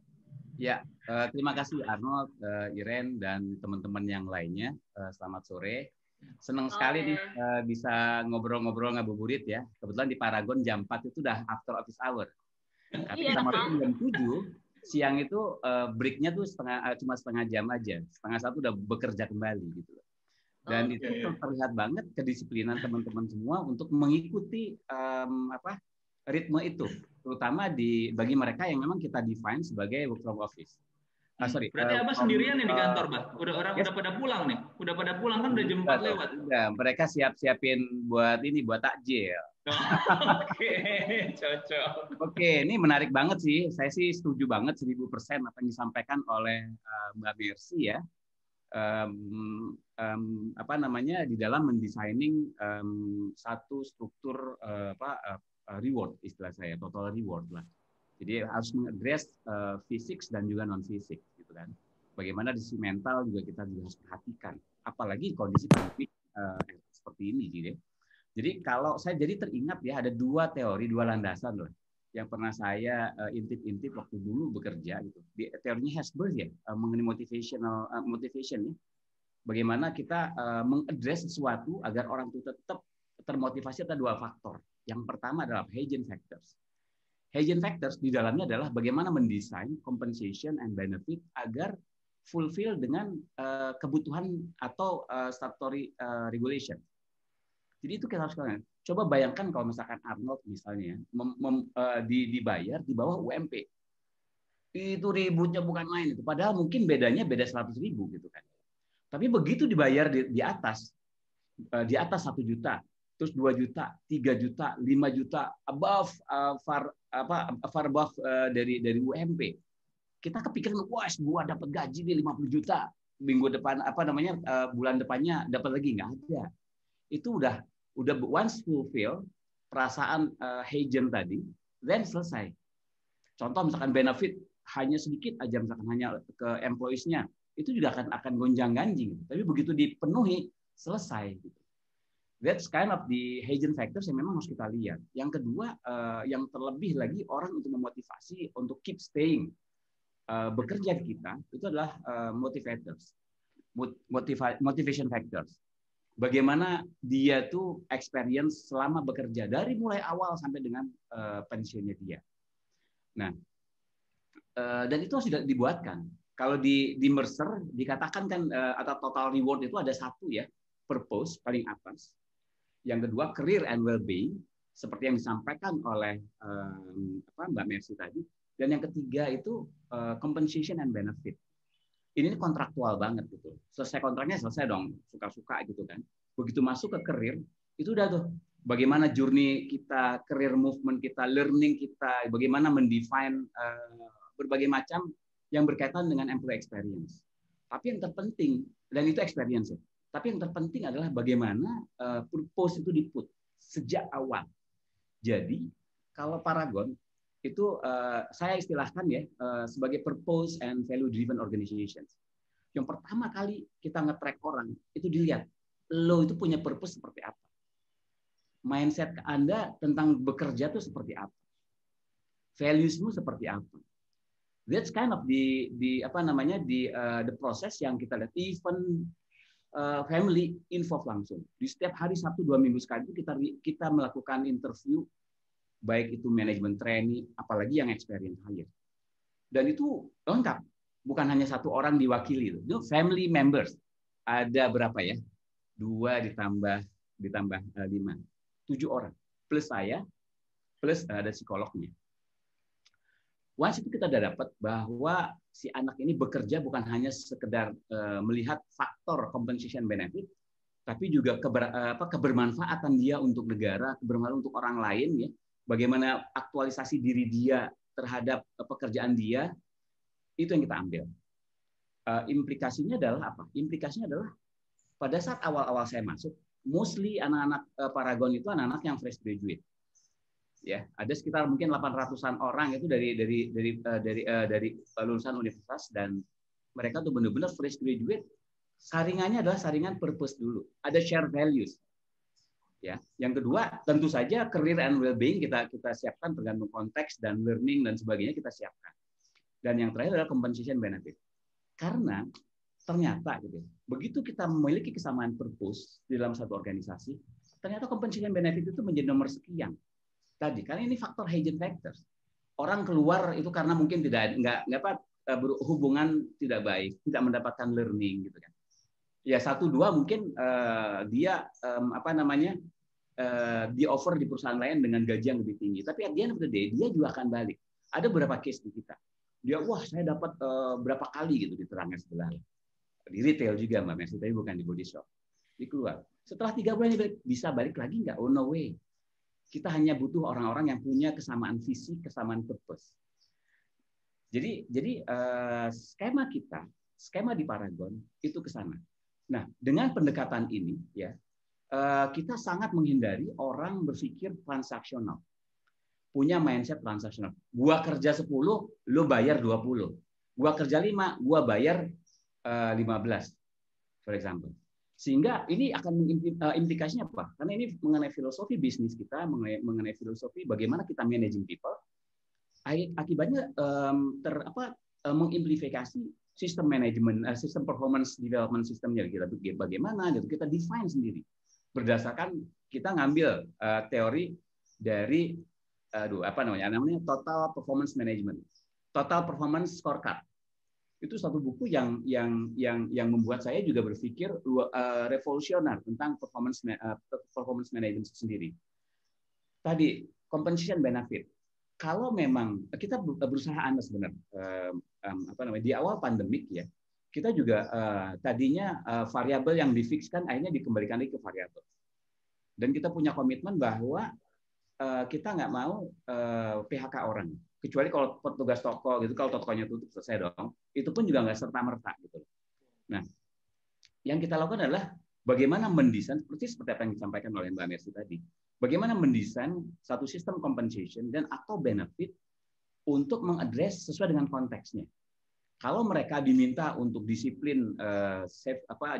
S8: Ya, terima kasih Arnold, Iren, dan teman-teman yang lainnya. Selamat sore. Senang sekali nih bisa ngobrol-ngobrol ngabuburit ya. Kebetulan di Paragon jam 4 itu udah after office hour. Tapi kita masuk jam 7, siang itu break-nya tuh cuma setengah jam aja. Setengah 1 udah bekerja kembali gitu. Dan itu terlihat banget kedisiplinan teman-teman semua untuk mengikuti ritme itu, terutama bagi mereka yang memang kita define sebagai work from office.
S2: Berarti Abah sendirian nih di kantor, Bah? Udah pada pulang nih? Udah pada pulang kan udah jam 4 lewat?
S8: Udah, mereka siap-siapin buat takjil.
S2: Oke, cocok.
S8: Oke, ini menarik banget sih. Saya sih setuju banget 1000% apa yang disampaikan oleh Mbak Mercy ya. Apa namanya di dalam mendesigning satu struktur reward, istilah saya total reward lah. Jadi harus mengadres fisik dan juga non fisik gitu kan. Bagaimana di sisi mental juga kita harus perhatikan, apalagi kondisi pandemi seperti ini gitu ya. Jadi kalau saya jadi teringat ya ada 2 teori, 2 landasan loh yang pernah saya intip-intip waktu dulu bekerja gitu. Di teorinya Hesberg ya mengenai motivation ya. Bagaimana kita mengadres sesuatu agar orang itu tetap termotivasi ada 2 faktor. Yang pertama adalah Hagen factors. Hagen factors di dalamnya adalah bagaimana mendesain compensation and benefit agar fulfill dengan kebutuhan atau statutory regulation. Jadi itu kita harus lakukan. Coba bayangkan kalau misalkan Arnold misalnya dibayar di bawah UMP. Itu ributnya bukan main itu. Padahal mungkin beda 100.000 gitu kan. Tapi begitu dibayar di atas 1 juta, terus 2 juta, 3 juta, 5 juta above far above dari UMP. Kita kepikiran, wah, gua dapat gaji nih 50 juta. Minggu depan bulan depannya dapat lagi, nggak ada. Itu udah once fulfill perasaan Hagen tadi, then selesai. Contoh misalkan benefit hanya sedikit aja, misalkan hanya ke employees-nya, itu juga akan gonjang-ganjing. Tapi begitu dipenuhi, selesai. That's kind of the Hagen factors yang memang harus kita lihat. Yang kedua, yang terlebih lagi orang untuk memotivasi untuk keep staying bekerja di kita, itu adalah motivators, motivation factors. Bagaimana dia tuh experience selama bekerja dari mulai awal sampai dengan pensiunnya dia. Nah, dan itu harus dibuatkan. Kalau di Mercer dikatakan kan atau total reward itu ada 1 ya, purpose paling atas. Yang kedua career and well-being seperti yang disampaikan oleh Mbak Mercy tadi. Dan yang ketiga itu compensation and benefit. Ini kontraktual banget gitu. Selesai kontraknya selesai dong, suka-suka gitu kan. Begitu masuk ke career, itu udah tuh bagaimana journey kita, career movement kita, learning kita, bagaimana mendefine berbagai macam yang berkaitan dengan employee experience. Tapi yang terpenting, dan itu experience ya, tapi yang terpenting adalah bagaimana purpose itu diput. sejak awal. Jadi kalau Paragon itu saya istilahkan ya sebagai purpose and value driven organization. Yang pertama kali kita nge-track orang itu dilihat lo itu punya purpose seperti apa, mindset Anda tentang bekerja itu seperti apa, values-mu seperti apa. That's kind of the proses yang kita lihat. Even family involved langsung. Di setiap hari Sabtu 2 minggu sekali itu kita melakukan interview, baik itu manajemen trainee, apalagi yang experience hire. Dan itu lengkap, bukan hanya satu orang diwakili. Itu family members. Ada berapa ya? 2 ditambah 5, 7 orang. Plus saya, plus ada psikolognya. Once itu kita udah dapat bahwa si anak ini bekerja bukan hanya sekedar melihat faktor compensation benefit, tapi juga kebermanfaatan dia untuk negara, kebermanfaatan untuk orang lain, ya. Bagaimana aktualisasi diri dia terhadap pekerjaan dia, itu yang kita ambil. Implikasinya adalah apa? Implikasinya adalah pada saat awal-awal saya masuk, mostly anak-anak Paragon itu anak-anak yang fresh graduate. Ya, ada sekitar mungkin 800-an orang itu dari lulusan universitas, dan mereka tuh benar-benar fresh graduate. Saringannya adalah saringan purpose dulu. Ada share values. Ya, yang kedua tentu saja career and well-being kita siapkan tergantung konteks dan learning dan sebagainya kita siapkan. Dan yang terakhir adalah compensation benefit. Karena ternyata gitu, begitu kita memiliki kesamaan purpose di dalam satu organisasi, ternyata compensation benefit itu menjadi nomor sekian. Tadi karena ini faktor hygiene factors. Orang keluar itu karena mungkin nggak hubungan tidak baik, tidak mendapatkan learning gitu kan. Ya 1-2 mungkin dia di offer di perusahaan lain dengan gaji yang lebih tinggi. Tapi at the end of the day dia juga akan balik. Ada beberapa case di kita. Dia saya dapat berapa kali gitu di tetangga sebelah. Di retail juga Mbak Mercy, tapi bukan di body shop. Dia keluar. Setelah 3 bulan dia bisa balik lagi nggak? Oh no way. Kita hanya butuh orang-orang yang punya kesamaan visi, kesamaan purpose. Jadi skema kita, skema di Paragon itu ke sana. Nah, dengan pendekatan ini ya, kita sangat menghindari orang berpikir transaksional. Punya mindset transaksional. Gua kerja 10, lo bayar 20. Gua kerja 5, gua bayar 15. For example. Sehingga ini akan implikasinya apa? Karena ini mengenai filosofi bisnis kita, mengenai filosofi bagaimana kita managing people. Akibatnya mengimplementasi sistem manajemen, sistem performance development sistemnya kita bagaimana gitu, kita define sendiri. Berdasarkan kita ngambil teori dari namanya total performance management, total performance scorecard. Itu satu buku yang membuat saya juga berpikir revolusioner tentang performance management sendiri. Tadi compensation benefit. Kalau memang kita berusaha sebenarnya di awal pandemik ya, kita juga tadinya variabel yang difikskan akhirnya dikembalikan lagi ke variabel. Dan kita punya komitmen bahwa kita nggak mau PHK orang. Kecuali kalau petugas toko gitu, kalau tokonya tutup selesai dong. Itu pun juga nggak serta-merta gitu. Nah, yang kita lakukan adalah bagaimana mendesain seperti apa yang disampaikan oleh Mbak Mercy tadi. Bagaimana mendesain satu sistem compensation dan atau benefit untuk mengadres sesuai dengan konteksnya. Kalau mereka diminta untuk disiplin,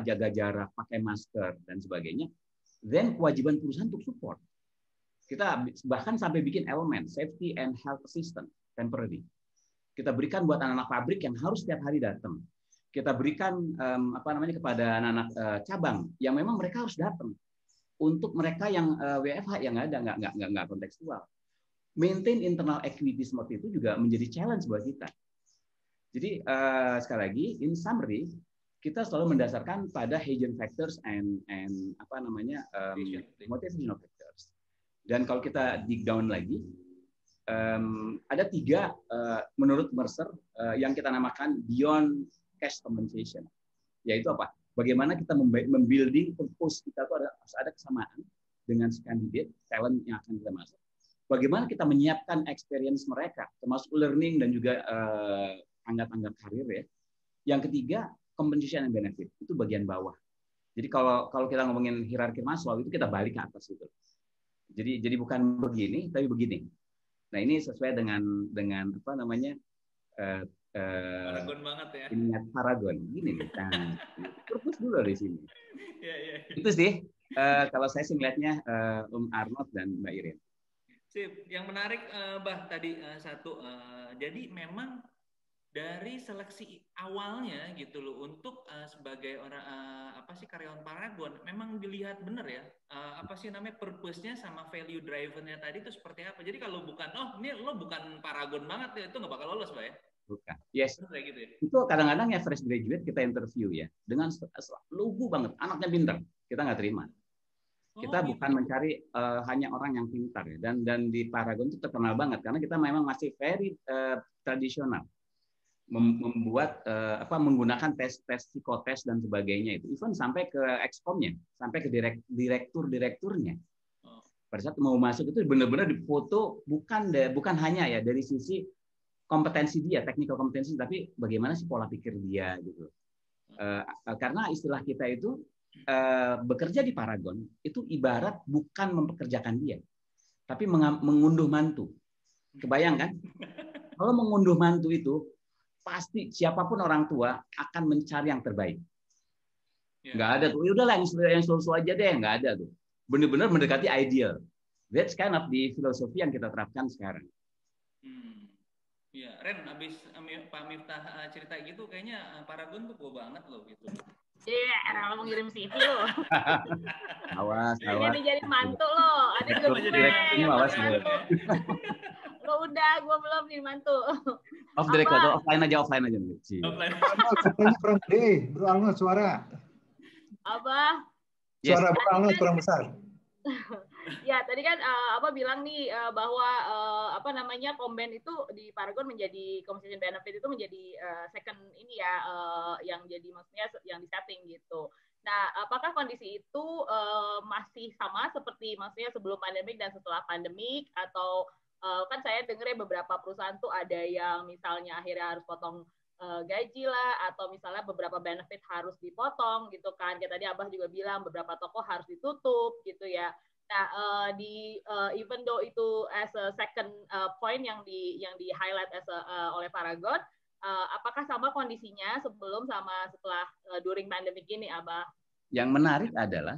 S8: jaga jarak, pakai masker dan sebagainya, then kewajiban perusahaan untuk support. Kita bahkan sampai bikin elemen safety and health assistant temporary. Kita berikan buat anak-anak pabrik yang harus setiap hari datang. Kita berikan kepada anak-anak cabang yang memang mereka harus datang. Untuk mereka yang WFH yang nggak kontekstual. Maintain internal equity seperti itu juga menjadi challenge buat kita. Jadi sekali lagi, in summary, kita selalu mendasarkan pada hygiene factors and motivational factors. Dan kalau kita dig down lagi, ada 3 menurut Mercer yang kita namakan beyond cash compensation. Yaitu apa? Bagaimana kita membuilding purpose kita itu harus ada kesamaan dengan candidate, talent yang akan kita masuk. Bagaimana kita menyiapkan experience mereka, termasuk learning dan juga tangga-tangga karir ya. Yang ketiga, compensation and benefit. Itu bagian bawah. Jadi kalau kita ngomongin hierarki Maslow, itu kita balik ke atas gitu. Jadi bukan begini, tapi begini. Nah ini sesuai dengan apa namanya
S2: Paragon banget ya.
S8: Ini paragon, gini nih. Nah, purpose dulu di sini.
S2: Ya.
S8: Itu sih kalau saya sih melihatnya Arnold dan Mbak Irin.
S2: Sip. Yang menarik Bah tadi satu. Jadi memang dari seleksi awalnya gitu loh untuk sebagai orang karyawan Paragon memang dilihat benar ya purpose-nya sama value driver-nya tadi itu seperti apa. Jadi kalau bukan ini lo bukan Paragon banget ya, itu nggak bakal lolos Pak ya.
S8: Bukan. Yes.
S2: Gitu ya?
S8: Itu kadang-kadang ya fresh graduate kita interview ya dengan lugu banget, anaknya pintar, kita nggak terima. Kita bukan mencari hanya orang yang pintar ya. Dan di Paragon itu terkenal banget karena kita memang masih very tradisional. Membuat menggunakan tes psikotes dan sebagainya itu even sampai ke exkomnya, sampai ke direkturnya. Pada saat mau masuk itu benar-benar difoto bukan hanya ya dari sisi kompetensi dia, technical kompetensi, tapi bagaimana sih pola pikir dia gitu. Karena istilah kita itu bekerja di Paragon itu ibarat bukan mempekerjakan dia, tapi mengunduh mantu. Kebayang kan? Kalau mengunduh mantu itu pasti siapapun orang tua akan mencari yang terbaik. Nggak ada tuh, udahlah yang solusi aja deh, nggak ada tuh. Benar-benar mendekati ideal. That's kind of the filosofi yang kita terapkan sekarang.
S2: Ya, Ren, abis Pak Miftah cerita gitu, kayaknya Paragon tuh gue banget loh gitu.
S1: Iya, mau ngirim CV lo.
S8: Awas.
S1: Jadi mantu lo. Ada juga gue.
S8: Awas.
S1: Lo udah, gue belum nih mantu.
S8: Off the record, offline aja.
S3: Offline. Suaranya kurang gede, Bro Arnold suara.
S1: Apa?
S3: Suara Bro Arnold kurang besar.
S1: Ya, tadi kan bilang nih bahwa Komben itu di Paragon menjadi compensation benefit itu menjadi second ini ya yang jadi maksudnya yang disetting gitu. Nah, apakah kondisi itu masih sama seperti maksudnya sebelum pandemik dan setelah pandemik atau kan saya dengar ya beberapa perusahaan tuh ada yang misalnya akhirnya harus potong gaji lah atau misalnya beberapa benefit harus dipotong gitu kan. Kayak tadi Abah juga bilang beberapa toko harus ditutup gitu ya. Nah, even though itu as a second point yang di highlight oleh Paragon, apakah sama kondisinya sebelum sama setelah during pandemic ini, Abah?
S8: Yang menarik adalah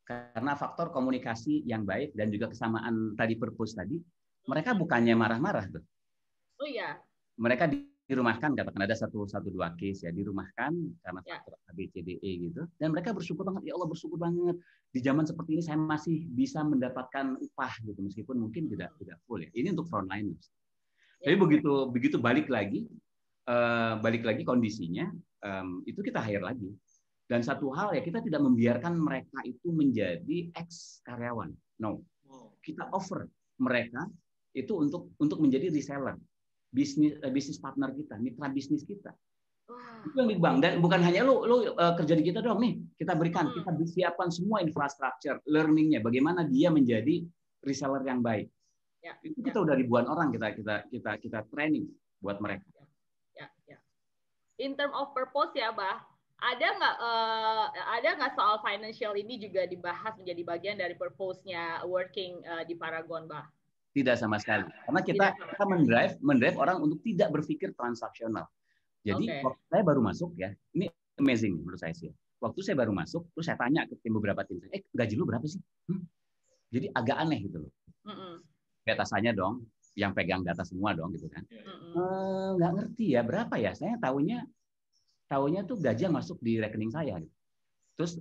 S8: karena faktor komunikasi yang baik dan juga kesamaan tadi purpose tadi, mereka bukannya marah-marah tuh.
S1: Oh iya.
S8: Mereka dirumahkan, katakan ada 1-2 case ya, dirumahkan karena faktor ABCDE gitu, dan mereka bersyukur banget, ya Allah bersyukur banget di zaman seperti ini saya masih bisa mendapatkan upah gitu meskipun mungkin tidak full ya. Ini untuk frontliners. Tapi begitu balik lagi kondisinya itu kita hire lagi. Dan satu hal ya, kita tidak membiarkan mereka itu menjadi ex karyawan. No. Kita offer mereka itu untuk menjadi reseller. Bisnis partner kita, mitra bisnis kita. Itu yang di bank. Dan bukan hanya lu kerja di kita dong nih, kita berikan, kita siapkan semua infrastruktur, learningnya, bagaimana dia menjadi reseller yang baik.
S1: Ya,
S8: itu kita udah ribuan orang kita training buat mereka.
S1: Ya. In term of purpose ya, Bah, ada nggak soal financial ini juga dibahas menjadi bagian dari purpose-nya working di Paragon, Bah?
S8: Tidak sama sekali. Karena kita mendrive orang untuk tidak berpikir transaksional. Jadi waktu saya baru masuk ya, ini amazing menurut saya sih. Waktu saya baru masuk, terus saya tanya ke beberapa tim saya, gaji lu berapa sih? Jadi agak aneh gitu loh. Datasannya dong, yang pegang data semua dong gitu kan. Nggak ngerti ya berapa ya. Saya tahunya tuh gaji yang masuk di rekening saya. Gitu. Terus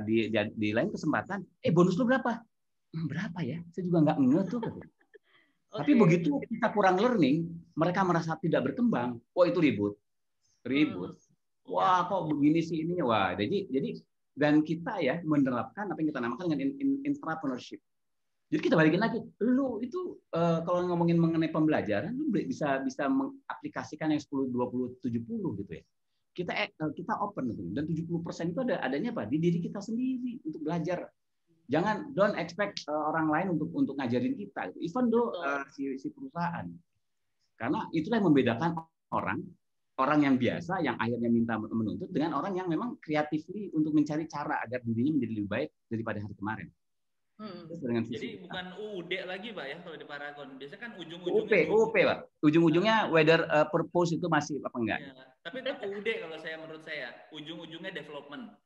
S8: di lain kesempatan, bonus lu berapa? Berapa ya? Saya juga nggak ngeh tuh. Tapi begitu kita kurang learning, mereka merasa tidak berkembang. Wah itu ribut. Wah kok begini sih ininya. Wah jadi dan kita ya menerapkan apa yang kita namakan dengan intrapreneurship. Jadi kita balikin lagi. Lu itu kalau ngomongin mengenai pembelajaran, lu bisa mengaplikasikan yang 10, 20, 70 gitu ya. Kita open gitu. Dan 70% itu adanya apa? Di diri kita sendiri untuk belajar. Jangan don't expect orang lain untuk ngajarin kita, even though si perusahaan. Karena itulah yang membedakan orang yang biasa yang akhirnya minta menuntut dengan orang yang memang creatively untuk mencari cara agar dirinya menjadi lebih baik daripada hari kemarin.
S2: Jadi bukan UUD lagi, Pak ya, kalau di Paragon. Biasanya kan ujung-ujungnya
S8: UP, Pak. Ujung-ujungnya whether purpose itu masih apa enggak.
S2: Ya, tapi tetap UUD kalau menurut saya. Ujung-ujungnya development.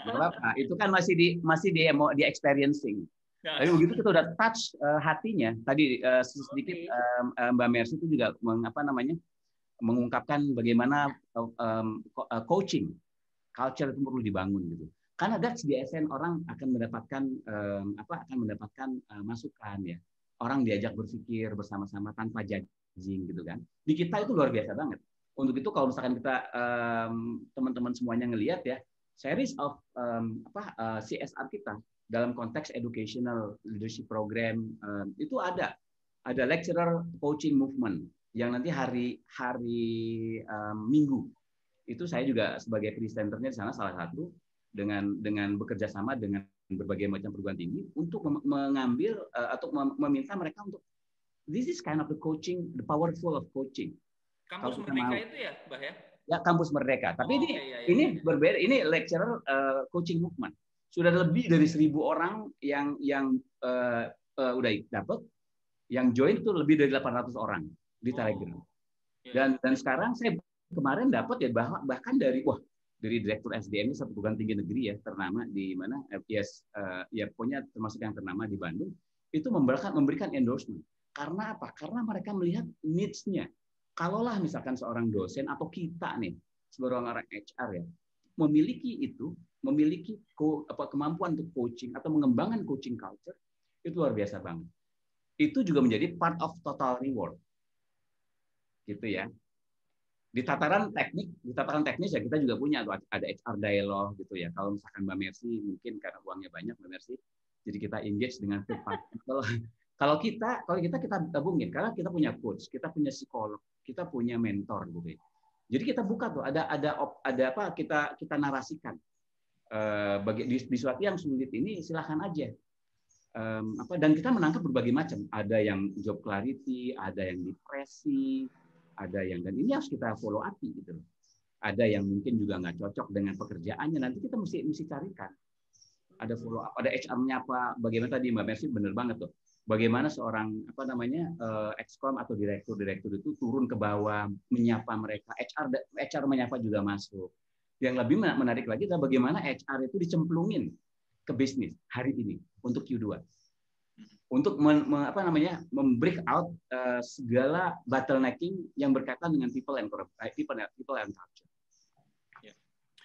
S8: Apa? Itu kan masih di experiencing. Tapi begitu kita udah touch hatinya, tadi sedikit Mbak Mercy itu juga mengungkapkan bagaimana coaching culture itu perlu dibangun gitu. Karena that's the essence, orang akan mendapatkan masukan ya. Orang diajak berpikir bersama-sama tanpa judging gitu kan. Di kita itu luar biasa banget. Untuk itu kalau misalkan kita teman-teman semuanya ngelihat ya, series of CSR kita dalam konteks educational leadership program itu ada lecturer coaching movement yang nanti hari Minggu itu saya juga sebagai presenternya di sana salah satu dengan bekerja sama dengan berbagai macam perguruan tinggi untuk mengambil atau meminta mereka untuk this is kind of the coaching, the powerful of coaching.
S2: Kampus Merdeka itu ya, Mbak ya?
S8: Ya, Kampus Merdeka. Tapi ini berbeda. Ini lecturer coaching movement. Sudah lebih dari 1.000 orang yang udah dapat, yang join itu lebih dari 800 orang di Telegram. Dan sekarang saya kemarin dapat ya bahkan dari Direktur SDM satu perguruan tinggi negeri ya ternama di mana ya pokoknya termasuk yang ternama di Bandung itu memberikan endorsement. Karena apa? Karena mereka melihat needs-nya. Kalaulah misalkan seorang dosen atau kita nih sebagai orang HR ya memiliki kemampuan untuk coaching atau mengembangkan coaching culture itu luar biasa banget. Itu juga menjadi part of total reward. Gitu ya. Di tataran teknis ya kita juga punya ada HR dialog gitu ya. Kalau misalkan Mbak Mercy mungkin karena uangnya banyak Mbak Mercy, jadi kita engage dengan third party. Kalau kita gabungin karena kita punya coach, kita punya psikolog, kita punya mentor gitu ya. Jadi kita buka tuh ada apa kita narasikan di suatu yang sulit ini silahkan aja. Dan kita menangkap berbagai macam. Ada yang job clarity, ada yang depresi, ada yang dan ini harus kita follow up gitu. Ada yang mungkin juga nggak cocok dengan pekerjaannya, nanti kita mesti carikan. Ada follow up, ada HR-nya apa, bagaimana tadi Mbak Mercy benar banget tuh. Bagaimana seorang excom atau direktur itu turun ke bawah menyapa mereka, HR menyapa juga masuk. Yang lebih menarik lagi adalah bagaimana HR itu dicemplungin ke bisnis hari ini untuk Q2. Untuk membreak out segala bottlenecking yang berkaitan dengan people and culture.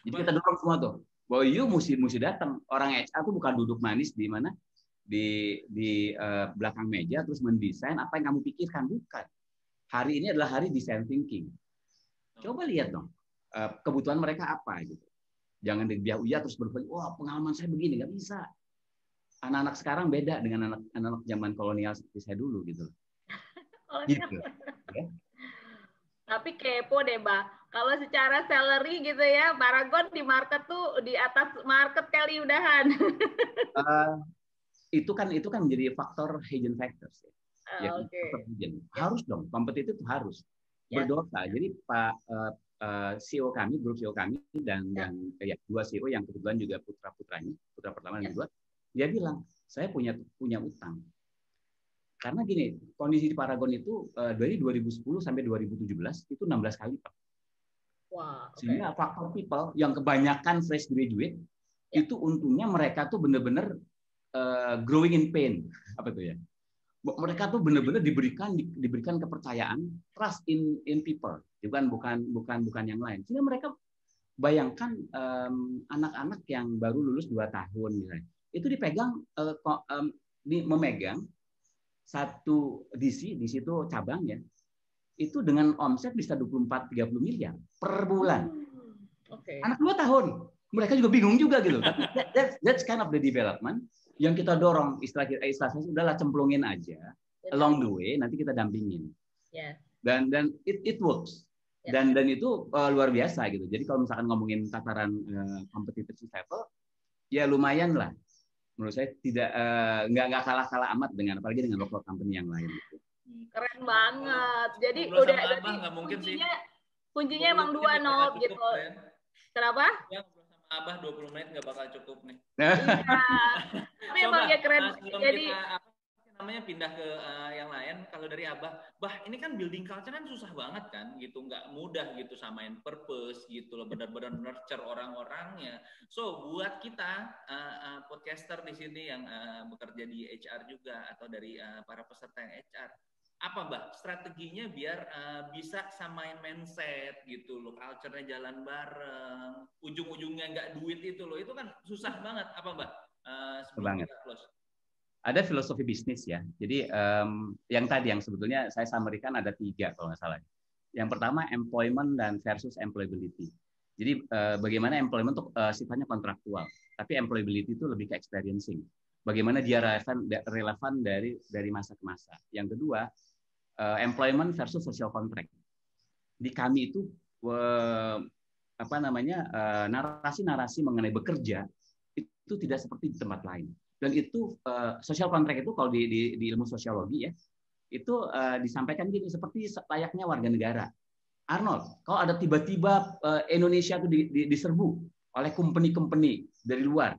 S8: Jadi kita dorong semua tuh, bahwa you mesti datang. Orang HR tuh bukan duduk manis di mana di belakang meja terus mendesain apa yang kamu pikirkan, bukan. Hari ini adalah hari design thinking. Coba lihat dong kebutuhan mereka apa gitu. Jangan dibiah-uyah terus berpikir, wah pengalaman saya begini, nggak bisa. Anak-anak sekarang beda dengan anak-anak zaman kolonial seperti saya dulu gitu. Gitu. Ya.
S1: Tapi kepo deh, Mbak. Kalau secara salary gitu ya, Paragon di market tuh di atas market kali udahan.
S8: Itu kan menjadi faktor hidden factors ya. Harus dong, kompetitif harus. Berdosa. Jadi Pak CEO kami, grup CEO kami dan dua CEO yang kebetulan juga putra pertama dan kedua, dia bilang, saya punya utang. Karena gini, kondisi di Paragon itu dari 2010 sampai 2017 itu 16 kali, Pak.
S1: Wow,
S8: Sehingga faktor people yang kebanyakan fresh graduate itu untungnya mereka tuh benar-benar growing in pain. Apa itu ya? Mereka tuh benar-benar diberikan kepercayaan, trust in people. Bukan yang lain. Sehingga mereka bayangkan anak-anak yang baru lulus 2 tahun misalnya. Itu memegang satu DC itu cabangnya itu dengan omset bisa 24-30 miliar per bulan. Anak 2 tahun, mereka juga bingung juga gitu. Tapi that's kind of the development yang kita dorong. Istilah saya udahlah cemplungin aja along the way, nanti kita dampingin. Dan it works. Dan itu luar biasa gitu. Jadi kalau misalkan ngomongin tataran competitive level, ya lumayan lah. Menurut saya nggak kalah amat dengan apalagi dengan local company yang lain. Gitu.
S1: Keren banget. Jadi kuncinya emang 2 knob gitu. Kenapa?
S2: Abah 20 menit nggak bakal cukup nih.
S1: Iya. Tapi emang ya keren.
S2: Jadi namanya pindah ke yang lain. Kalau dari Abah, ini kan building culture kan susah banget kan, gitu, nggak mudah gitu, samain purpose gitu loh, benar-benar nurture orang-orangnya. So buat kita podcaster di sini yang bekerja di HR juga atau dari para peserta yang HR, apa Mbak strateginya biar bisa samain mindset gitu loh, culture-nya jalan bareng, ujung-ujungnya nggak duit itu loh, itu kan susah banget. Apa Mbak sebelum kita close?
S8: Ada filosofi bisnis ya. Jadi yang tadi yang sebetulnya saya summary-kan ada 3 kalau nggak salah. Yang pertama employment dan versus employability. Jadi bagaimana employment itu sifatnya kontraktual, tapi employability itu lebih ke experiencing. Bagaimana dia relevan dari masa ke masa. Yang kedua employment versus social contract. Di kami itu narasi-narasi mengenai bekerja itu tidak seperti di tempat lain. Dan itu social contract itu kalau di ilmu sosiologi ya, itu disampaikan gini, seperti layaknya warga negara. Arnold, kalau ada tiba-tiba Indonesia itu diserbu oleh company-company dari luar,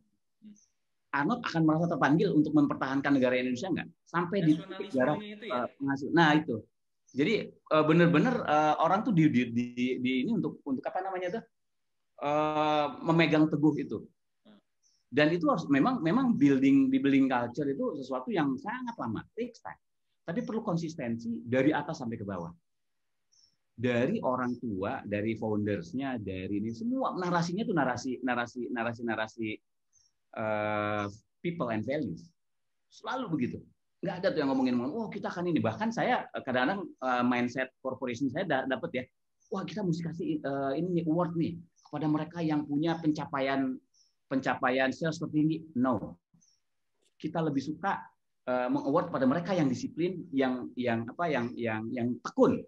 S8: Arnold akan merasa terpanggil untuk mempertahankan negara Indonesia nggak? Sampai di negara penghasil. Nah itu. Jadi benar-benar orang tuh di ini untuk apa namanya tuh memegang teguh itu. Dan itu harus memang building culture itu sesuatu yang sangat lama, takes time. Tapi perlu konsistensi dari atas sampai ke bawah. Dari orang tua, dari foundersnya, dari ini semua narasinya tuh narasi people and values. Selalu begitu. Nggak ada tuh yang ngomongin, kita akan ini. Bahkan saya kadang-kadang mindset corporation saya dapat ya, kita mesti kasih ini award nih kepada mereka yang punya pencapaian sales tertinggi. No. Kita lebih suka meng-award pada mereka yang disiplin, yang tekun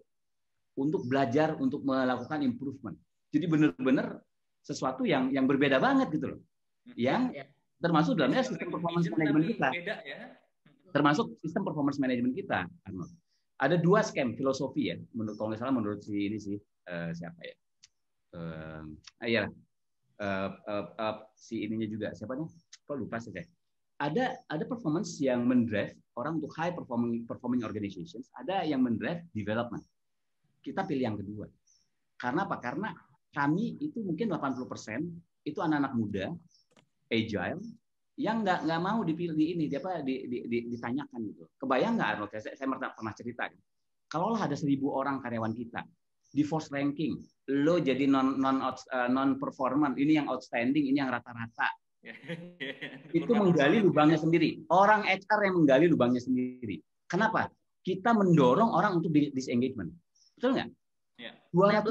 S8: untuk belajar, untuk melakukan improvement. Jadi benar-benar sesuatu yang berbeda banget gitu loh. Yang termasuk dalamnya sistem performance management kita. Termasuk sistem performance management kita, Arnold. Ada 2 scam filosofi ya, kalau nggak salah menurut siapa ya? Si ininya juga siapa nih? Kok lupa sih deh. Ada performance yang mendrive orang untuk high performing organizations, ada yang mendrive development. Kita pilih yang kedua. Karena apa? Karena kami itu mungkin 80% itu anak-anak muda, agile, yang nggak mau dipilih ditanyakan gitu. Kebayang nggak Arnold? Saya pernah cerita. Kalau ada 1.000 orang karyawan kita di force ranking, lo jadi non performant, ini yang outstanding, ini yang rata-rata. Itu menggali lubangnya sendiri. Orang HR yang menggali lubangnya sendiri. Kenapa? Kita mendorong orang untuk disengagement. Betul nggak? 200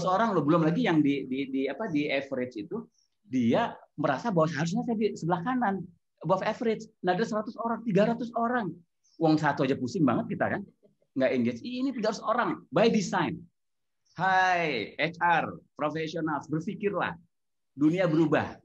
S8: orang loh, belum lagi yang di average itu dia merasa bahwa harusnya saya di sebelah kanan, above average. Nah, ada 100 orang, 300 orang. Uang satu aja pusing banget kita kan. Nggak engage. Ini 300 orang by design. Hai HR profesional, berpikirlah. Dunia berubah.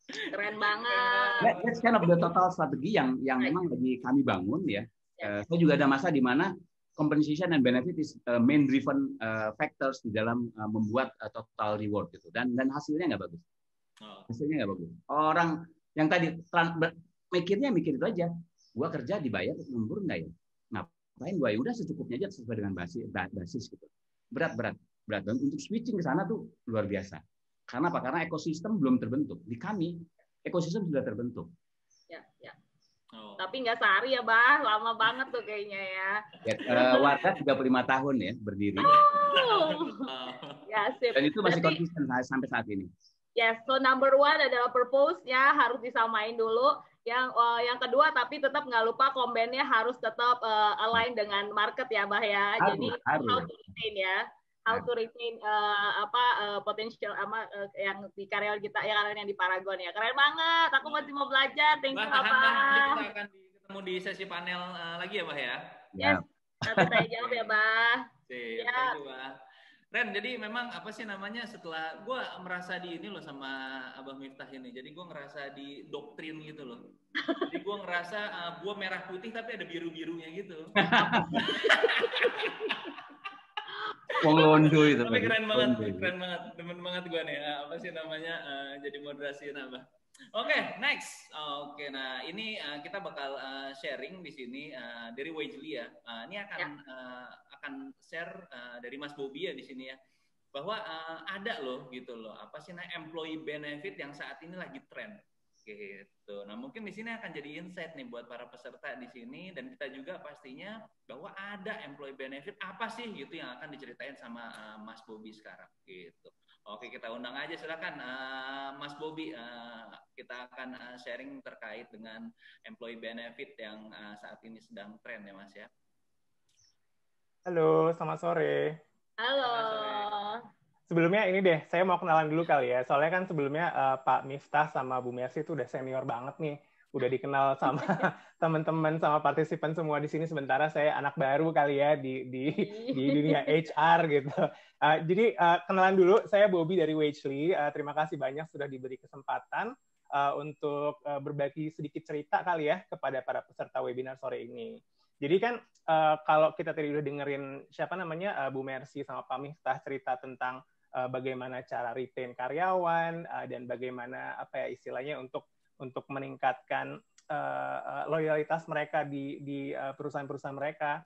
S1: Keren banget.
S8: That's kind of the total strategi yang memang lagi kami bangun ya. Saya juga ada masa di mana compensation and benefit is main driven factors di dalam membuat total reward gitu. Dan hasilnya nggak bagus. Hasilnya nggak bagus. Orang yang tadi mikir itu aja. Gua kerja dibayar lembur nggak ya? Ngapain gua? Ya udah secukupnya aja sesuai dengan basis gitu. Berat. Dan untuk switching ke sana tuh luar biasa. Karena apa? Karena ekosistem belum terbentuk. Di kami ekosistem sudah terbentuk.
S1: Ya. Tapi nggak sehari ya, Bah. Lama banget tuh kayaknya ya.
S8: Warga 35 tahun ya berdiri.
S1: Ya, sip.
S8: Dan itu masih konsisten sampai saat ini.
S1: Yes, so number 1 adalah purpose-nya harus disamain dulu. Yang kedua, tapi tetap nggak lupa kombinnya harus tetap align dengan market ya, Bah ya. Jadi how to retain ya. How to retain potensial yang di karyawan kita, yang di Paragon ya. Keren banget. Aku masih mau belajar. Thank you, Bah.
S2: Kita akan ketemu di sesi panel lagi ya, Bah ya.
S1: Yes. Nanti saya jawab ya, Bah.
S2: Thank you, Bah. Ren, jadi memang apa sih namanya, setelah gue merasa di ini loh sama Abah Miftah ini, jadi gue ngerasa di doktrin gitu loh. Jadi gue ngerasa gue merah putih tapi ada biru-birunya gitu.
S8: Wong londo itu.
S2: Tapi keren banget, temen banget gue nih. Apa sih namanya? Jadi moderasi apa? Oke, next. Oke, nah ini kita bakal sharing di sini dari Wagely ya. Ini akan share dari Mas Bobby ya di sini ya, bahwa ada loh gitu loh. Apa sih namanya employee benefit yang saat ini lagi tren. Gitu. Nah mungkin di sini akan jadi insight nih buat para peserta di sini dan kita juga pastinya bahwa ada employee benefit apa sih gitu yang akan diceritain sama Mas Bobby sekarang gitu. Oke kita undang aja silakan Mas Bobby, kita akan sharing terkait dengan employee benefit yang saat ini sedang tren ya Mas ya.
S4: Halo, selamat sore.
S1: Halo.
S4: Sebelumnya ini deh, saya mau kenalan dulu kali ya. Soalnya kan sebelumnya Pak Miftah sama Bu Mercy itu udah senior banget nih. Udah dikenal sama teman-teman, sama partisipan semua di sini. Sementara saya anak baru kali ya di dunia HR gitu. Jadi kenalan dulu, saya Bobby dari Wagely. Terima kasih banyak sudah diberi kesempatan untuk berbagi sedikit cerita kali ya kepada para peserta webinar sore ini. Jadi kan kalau kita tadi udah dengerin siapa namanya Bu Mercy sama Pak Miftah cerita tentang bagaimana cara retain karyawan dan bagaimana apa ya istilahnya untuk meningkatkan loyalitas mereka di perusahaan-perusahaan mereka.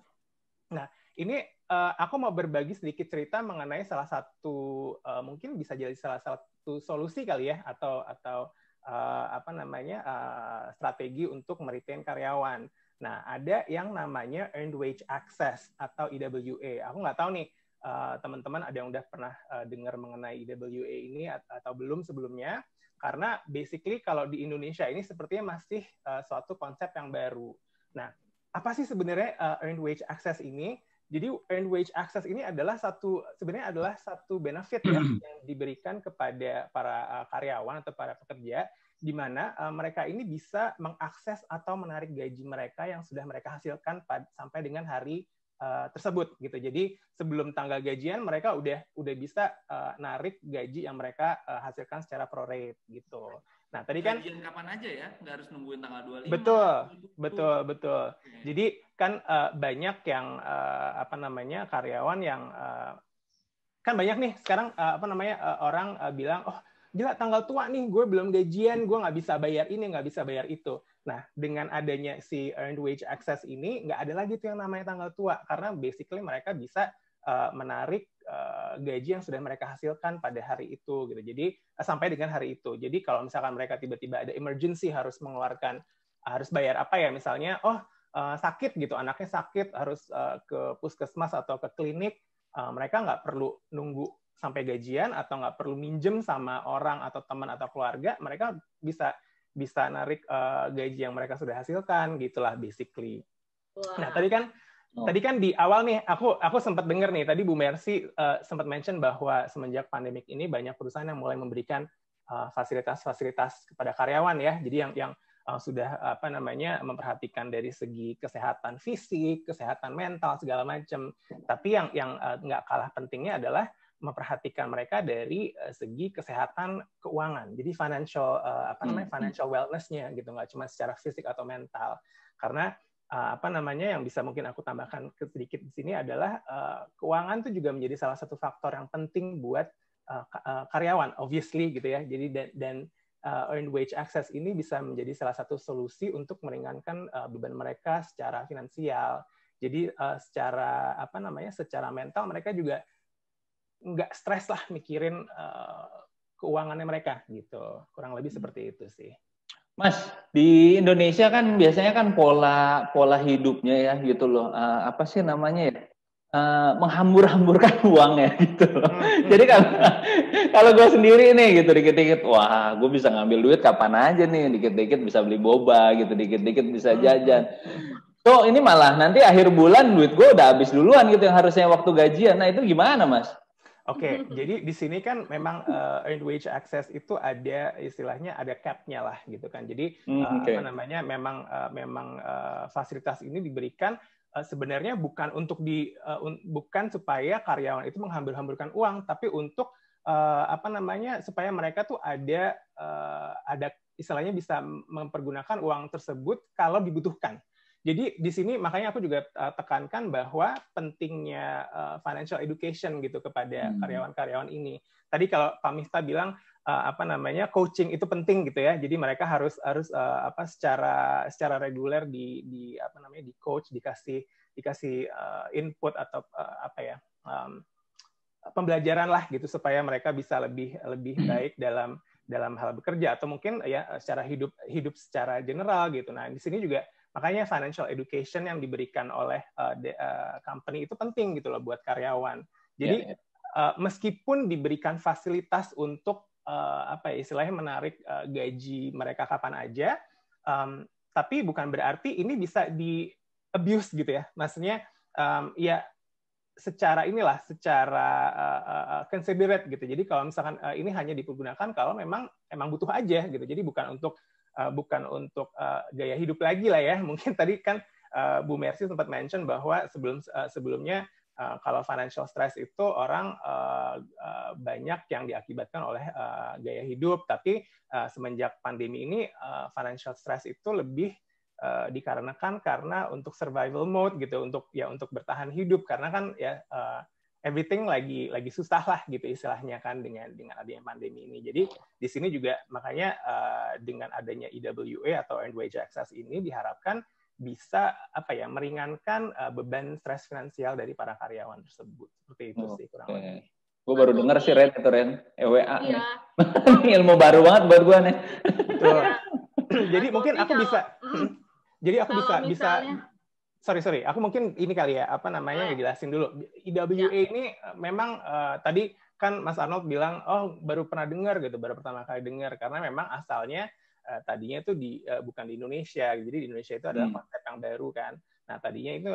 S4: Nah, ini aku mau berbagi sedikit cerita mengenai salah satu mungkin bisa jadi salah satu solusi kali ya atau apa namanya strategi untuk meretain karyawan. Nah, ada yang namanya Earned Wage Access atau EWA. Aku nggak tahu nih teman-teman ada yang udah pernah dengar mengenai EWA ini atau belum sebelumnya, karena basically kalau di Indonesia ini sepertinya masih suatu konsep yang baru. Nah, apa sih sebenarnya Earned Wage Access ini? Jadi Earned Wage Access ini sebenarnya adalah satu benefit ya yang diberikan kepada para karyawan atau para pekerja, di mana mereka ini bisa mengakses atau menarik gaji mereka yang sudah mereka hasilkan sampai dengan hari tersebut gitu. Jadi sebelum tanggal gajian mereka udah bisa narik gaji yang mereka hasilkan secara prorate gitu. Nah, tadi kan
S2: gajian kapan aja ya, nggak harus nungguin tanggal 25.
S4: Betul. Jadi kan banyak yang apa namanya karyawan yang kan banyak nih sekarang apa namanya orang bilang, oh gila tanggal tua nih, gue belum gajian, gue nggak bisa bayar ini, nggak bisa bayar itu. Nah, dengan adanya si Earned Wage Access ini, nggak ada lagi tuh yang namanya tanggal tua, karena basically mereka bisa menarik gaji yang sudah mereka hasilkan pada hari itu, gitu. Jadi sampai dengan hari itu. Jadi kalau misalkan mereka tiba-tiba ada emergency harus bayar apa ya, misalnya, sakit gitu, anaknya sakit harus ke puskesmas atau ke klinik, mereka nggak perlu nunggu sampai gajian atau nggak perlu minjem sama orang atau teman atau keluarga, mereka bisa narik gaji yang mereka sudah hasilkan, gitulah basically. Wow. Nah tadi kan di awal nih aku sempat dengar nih tadi Bu Mercy sempat mention bahwa semenjak pandemik ini banyak perusahaan yang mulai memberikan fasilitas-fasilitas kepada karyawan ya. Jadi yang sudah apa namanya memperhatikan dari segi kesehatan fisik, kesehatan mental segala macam. Tapi yang nggak kalah pentingnya adalah memperhatikan mereka dari segi kesehatan keuangan. Jadi financial wellness-nya gitu, nggak cuma secara fisik atau mental. Karena apa namanya yang bisa mungkin aku tambahkan sedikit di sini adalah keuangan itu juga menjadi salah satu faktor yang penting buat karyawan, obviously gitu ya. Jadi dan Earned Wage Access ini bisa menjadi salah satu solusi untuk meringankan beban mereka secara finansial. Jadi secara secara mental mereka juga nggak stres lah mikirin keuangannya mereka gitu. Kurang lebih seperti itu sih.
S2: Mas, di Indonesia kan biasanya kan pola hidupnya ya gitu loh. Apa sih namanya ya? Menghambur-hamburkan uang ya gitu loh. Jadi kalau gue sendiri nih gitu dikit-dikit, wah gue bisa ngambil duit kapan aja nih, dikit-dikit bisa beli boba gitu, dikit-dikit bisa jajan. So ini malah nanti akhir bulan duit gue udah habis duluan gitu yang harusnya waktu gajian. Nah itu gimana Mas?
S4: Oke, jadi di sini kan memang Earned Wage Access itu ada istilahnya ada cap-nya lah gitu kan. Jadi apa namanya memang fasilitas ini diberikan sebenarnya bukan untuk bukan supaya karyawan itu menghambur-hamburkan uang, tapi untuk apa namanya supaya mereka tuh ada istilahnya bisa mempergunakan uang tersebut kalau dibutuhkan. Jadi di sini makanya aku juga tekankan bahwa pentingnya financial education gitu kepada karyawan-karyawan ini. Tadi kalau Pak Miftah bilang coaching itu penting gitu ya. Jadi mereka harus secara reguler di coach, dikasih input atau pembelajaran lah gitu supaya mereka bisa lebih baik dalam hal bekerja atau mungkin ya secara hidup secara general gitu. Nah, di sini juga makanya financial education yang diberikan oleh company itu penting gitu loh buat karyawan. Jadi meskipun diberikan fasilitas untuk istilahnya menarik gaji mereka kapan aja, tapi bukan berarti ini bisa di abuse gitu ya. Maksudnya ya secara considerate gitu. Jadi kalau misalkan ini hanya dipergunakan kalau memang butuh aja gitu. Jadi bukan untuk gaya hidup lagi lah ya. Mungkin tadi kan Bu Mercy sempat mention bahwa sebelumnya kalau financial stress itu orang banyak yang diakibatkan oleh gaya hidup, tapi semenjak pandemi ini financial stress itu lebih dikarenakan karena untuk survival mode gitu, untuk bertahan hidup karena kan ya everything lagi susah lah gitu istilahnya kan dengan adanya pandemi ini. Jadi di sini juga makanya dengan adanya EWA atau Earned Wage Access ini diharapkan bisa meringankan beban stres finansial dari para karyawan tersebut. Seperti itu sih kurang lebih.
S2: Gue baru dengar sih Ren EWA nih. Ilmu baru banget buat gue nih.
S4: Betul. Jadi mungkin aku bisa sorry, aku mungkin ini kali ya, ngejelasin dulu. EWA ini memang tadi kan Mas Arnold bilang, baru pernah dengar gitu, baru pertama kali dengar, karena memang asalnya tadinya itu bukan di Indonesia, jadi di Indonesia itu adalah konsep yang baru kan. Nah tadinya itu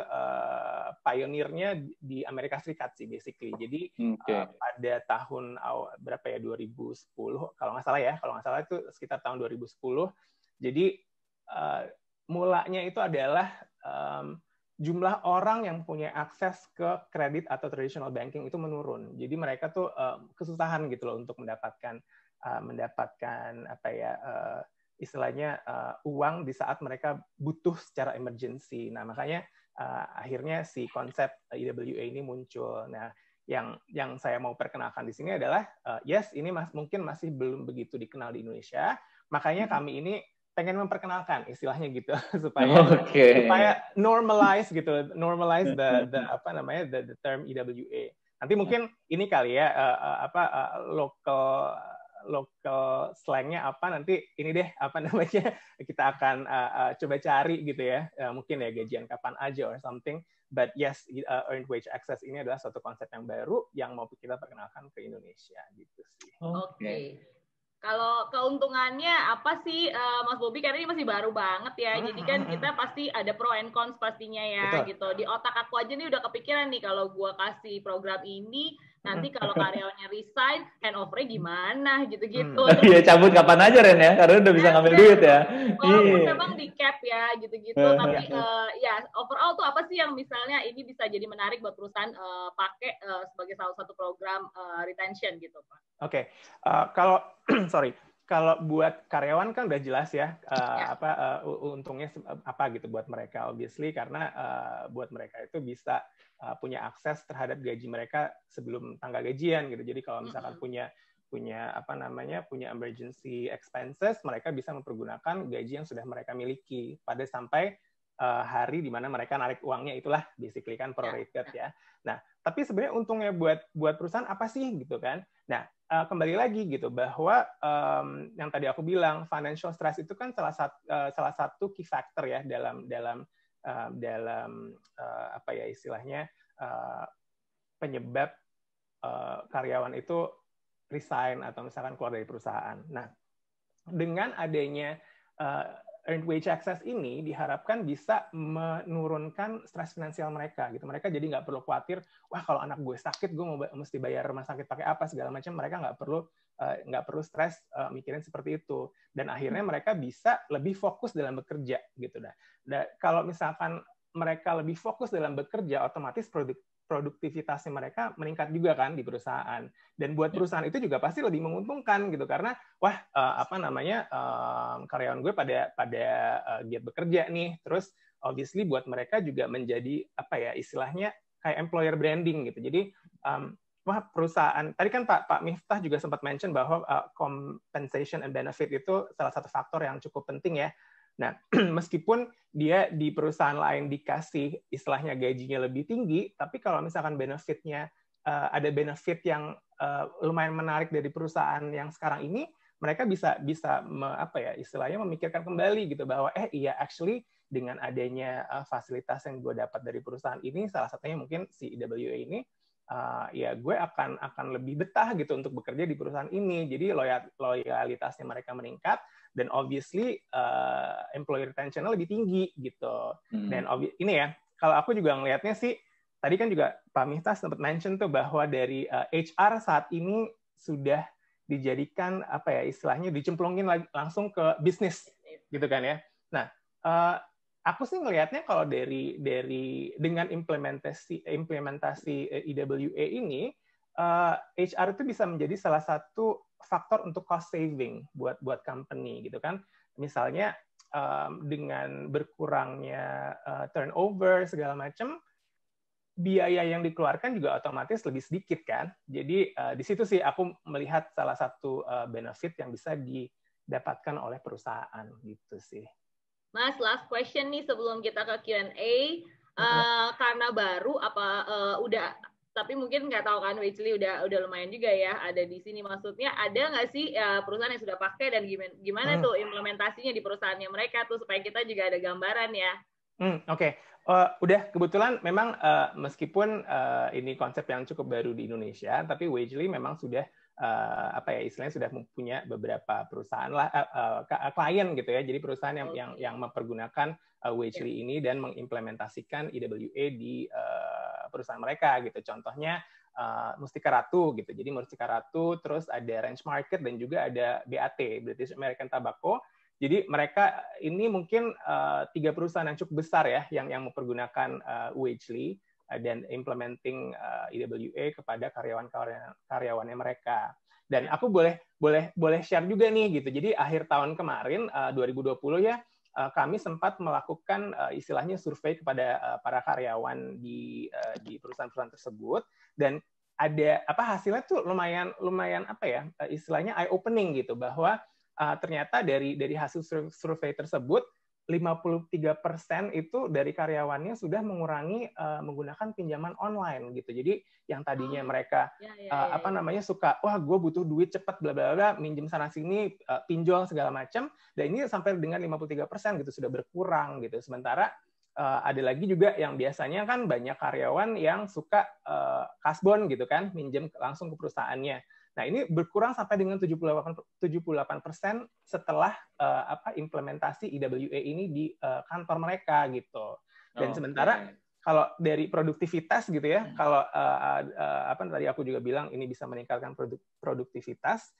S4: pionirnya di Amerika Serikat sih basically. Jadi pada tahun berapa ya 2010 kalau nggak salah itu sekitar tahun 2010. Jadi mulanya itu adalah jumlah orang yang punya akses ke kredit atau traditional banking itu menurun. Jadi mereka tuh kesusahan gitu loh untuk mendapatkan istilahnya uang di saat mereka butuh secara emergency. Nah, makanya akhirnya si konsep EWA ini muncul. Nah, yang saya mau perkenalkan di sini adalah ini mungkin masih belum begitu dikenal di Indonesia. Makanya kami ini pengen memperkenalkan istilahnya gitu supaya normalize the term EWA. Nanti mungkin ini kali ya local slangnya nanti ini deh kita akan coba cari gitu ya, mungkin ya gajian kapan aja or something, but yes, earned wage access ini adalah suatu konsep yang baru yang mau kita perkenalkan ke Indonesia gitu sih.
S1: Oke. Kalau keuntungannya apa sih Mas Bobby, karena ini masih baru banget ya, jadi kan kita pasti ada pro and cons pastinya ya. Betul. Gitu. Di otak aku aja nih udah kepikiran nih kalau gua kasih program ini, nanti kalau karyawannya resign, handover-nya gimana gitu-gitu.
S2: Iya, cabut kapan aja Ren ya, karena udah bisa ngambil duit ya.
S1: Walaupun memang di cap ya gitu-gitu, tapi ya overall tuh apa sih yang misalnya ini bisa jadi menarik buat perusahaan pakai sebagai salah satu program retention gitu Pak.
S4: Oke. Kalau buat karyawan kan udah jelas ya untungnya apa gitu buat mereka, obviously karena buat mereka itu bisa punya akses terhadap gaji mereka sebelum tanggal gajian gitu. Jadi kalau misalkan punya emergency expenses, mereka bisa mempergunakan gaji yang sudah mereka miliki pada sampai hari di mana mereka narik uangnya, itulah basically kan prorated ya. Nah, tapi sebenarnya untungnya buat perusahaan apa sih gitu kan? Nah, kembali lagi gitu bahwa yang tadi aku bilang financial stress itu kan salah satu key factor ya dalam istilahnya penyebab karyawan itu resign atau misalkan keluar dari perusahaan. Nah, dengan adanya earned wage access ini diharapkan bisa menurunkan stres finansial mereka gitu. Mereka jadi nggak perlu khawatir, wah kalau anak gue sakit gue mesti bayar rumah sakit pakai apa segala macam. Mereka nggak perlu stres mikirin seperti itu. Dan akhirnya mereka bisa lebih fokus dalam bekerja gitu. Kalau misalkan mereka lebih fokus dalam bekerja, otomatis produktivitasnya mereka meningkat juga kan di perusahaan. Dan buat perusahaan itu juga pasti lebih menguntungkan gitu karena karyawan gue pada giat bekerja nih, terus obviously buat mereka juga menjadi apa ya istilahnya kayak employer branding gitu. Jadi wah perusahaan tadi kan Pak Miftah juga sempat mention bahwa compensation and benefit itu salah satu faktor yang cukup penting ya. Nah, meskipun dia di perusahaan lain dikasih istilahnya gajinya lebih tinggi, tapi kalau misalkan benefitnya ada benefit yang lumayan menarik dari perusahaan yang sekarang ini, mereka bisa apa ya istilahnya memikirkan kembali gitu bahwa iya actually dengan adanya fasilitas yang gue dapat dari perusahaan ini, salah satunya mungkin si IWA ini, ya gue akan lebih betah gitu untuk bekerja di perusahaan ini. Jadi loyalitasnya mereka meningkat dan obviously employee retention-nya lebih tinggi gitu. Dan ini ya, kalau aku juga ngelihatnya sih, tadi kan juga Pak Miftah sempat mention tuh bahwa dari HR saat ini sudah dijadikan apa ya istilahnya dicemplungin langsung ke bisnis gitu kan ya. Nah, aku sih ngelihatnya kalau dari dengan implementasi IWA ini, HR itu bisa menjadi salah satu faktor untuk cost saving buat company gitu kan. Misalnya dengan berkurangnya turnover segala macam, biaya yang dikeluarkan juga otomatis lebih sedikit kan. Jadi di situ sih aku melihat salah satu benefit yang bisa didapatkan oleh perusahaan gitu sih.
S1: Mas, last question nih sebelum kita ke Q&A. Karena baru udah, tapi mungkin nggak tahu kan Wagely udah lumayan juga ya ada di sini. Maksudnya ada nggak sih perusahaan yang sudah pakai dan gimana tuh implementasinya di perusahaannya mereka tuh supaya kita juga ada gambaran ya.
S4: Oke. Udah kebetulan memang meskipun ini konsep yang cukup baru di Indonesia, tapi Wagely memang sudah apa ya istilahnya sudah mempunyai beberapa perusahaan lah klien gitu ya. Jadi perusahaan yang mempergunakan Wagely ini dan mengimplementasikan IWA di perusahaan mereka gitu. Contohnya Mustika Ratu gitu. Jadi Mustika Ratu, terus ada Range Market dan juga ada BAT, British American Tobacco. Jadi mereka ini mungkin 3 perusahaan yang cukup besar ya yang mempergunakan Wagely dan implementing IWA kepada karyawannya mereka. Dan aku boleh share juga nih gitu. Jadi akhir tahun kemarin 2020 ya kami sempat melakukan istilahnya survei kepada para karyawan di perusahaan-perusahaan tersebut dan ada hasilnya tuh lumayan apa ya istilahnya eye opening gitu bahwa ternyata dari hasil survei tersebut 53% itu dari karyawannya sudah mengurangi menggunakan pinjaman online gitu. Jadi yang tadinya mereka suka gue butuh duit cepat bla bla bla minjem sana sini pinjol segala macam dan ini sampai dengan 53% gitu sudah berkurang gitu. Sementara ada lagi juga yang biasanya kan banyak karyawan yang suka kasbon gitu kan minjem langsung ke perusahaannya. Nah, ini berkurang sampai dengan 78% setelah implementasi IWA ini di kantor mereka gitu. Dan sementara kalau dari produktivitas gitu ya, kalau tadi aku juga bilang ini bisa meningkatkan produktivitas,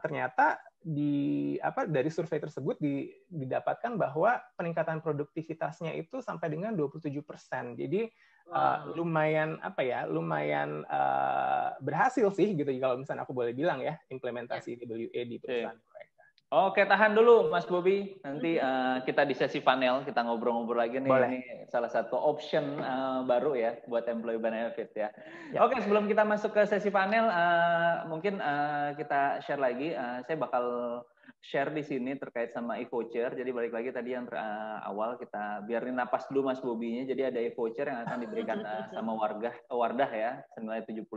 S4: ternyata dari survei tersebut didapatkan bahwa peningkatan produktivitasnya itu sampai dengan 27%. Jadi lumayan berhasil sih gitu kalau misalnya aku boleh bilang ya implementasi IWA di perusahaan mereka.
S2: Oke, tahan dulu Mas Bobi. Nanti kita di sesi panel kita ngobrol-ngobrol lagi nih. Boleh. Ini salah satu option baru ya buat employee benefit ya. Oke, sebelum kita masuk ke sesi panel, mungkin kita share lagi. Saya bakal share di sini terkait sama e-voucher. Jadi balik lagi tadi yang awal kita biarin napas dulu Mas Bobinya. Jadi ada e-voucher yang akan diberikan sama Wardah ya, senilai 75.000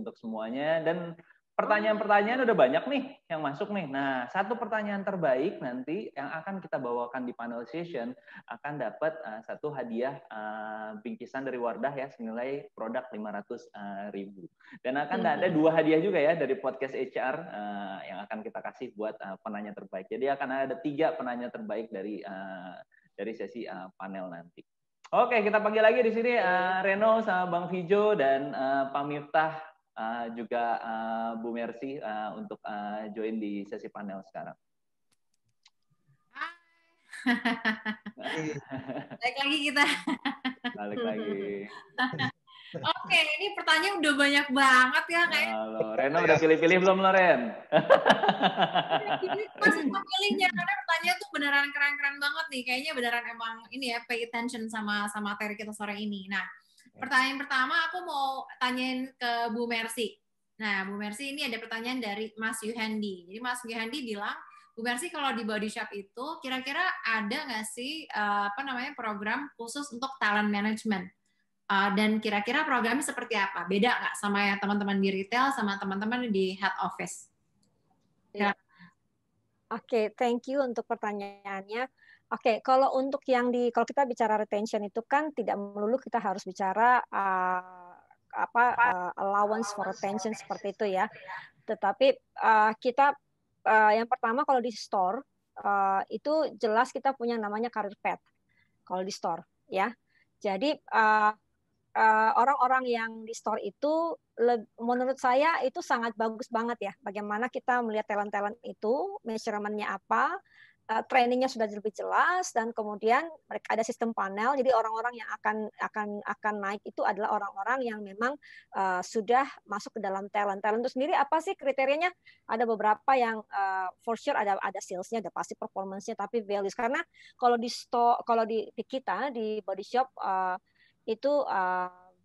S2: untuk semuanya dan pertanyaan-pertanyaan udah banyak nih yang masuk nih. Nah, satu pertanyaan terbaik nanti yang akan kita bawakan di panel session akan dapat satu hadiah bingkisan dari Wardah ya senilai produk 500.000. Dan akan ada 2 hadiah juga ya dari podcast HR yang akan kita kasih buat penanya terbaik. Jadi akan ada 3 penanya terbaik dari sesi panel nanti. Oke, kita panggil lagi di sini Reno sama Bang Vijo dan Pak Miftah juga Bu Mercy untuk join di sesi panel sekarang.
S9: Balik lagi kita.
S2: Balik lagi.
S9: Oke, ini pertanyaan udah banyak banget ya kayak.
S2: Reno udah pilih-pilih belum lo, Ren?
S9: Masih mau pilihnya karena pertanyaan tuh beneran keren-keren banget nih. Kayaknya beneran emang ini ya pay attention sama materi kita sore ini. Nah, pertanyaan pertama aku mau tanyain ke Bu Mercy. Nah, Bu Mercy ini ada pertanyaan dari Mas Yuhandi. Jadi Mas Yuhandi bilang, Bu Mercy kalau di Body Shop itu kira-kira ada nggak sih program khusus untuk talent management? Dan kira-kira programnya seperti apa? Beda nggak sama ya teman-teman di retail sama teman-teman di head office?
S10: Ya. Oke, thank you untuk pertanyaannya. Oke, kalau untuk yang kalau kita bicara retention itu kan tidak melulu kita harus bicara allowance for retention seperti itu ya. Tetapi kita yang pertama kalau di store itu jelas kita punya namanya career path kalau di store ya. Jadi orang-orang yang di store itu menurut saya itu sangat bagus banget ya. Bagaimana kita melihat talent-talent itu, measurement-nya apa, trainingnya sudah lebih jelas, dan kemudian mereka ada sistem panel. Jadi orang-orang yang akan naik itu adalah orang-orang yang memang sudah masuk ke dalam talent. Talent itu sendiri apa sih kriterianya? Ada beberapa yang for sure ada sales-nya, ada pasti performance-nya, tapi values. Karena kalau di store, kalau di kita di Body Shop itu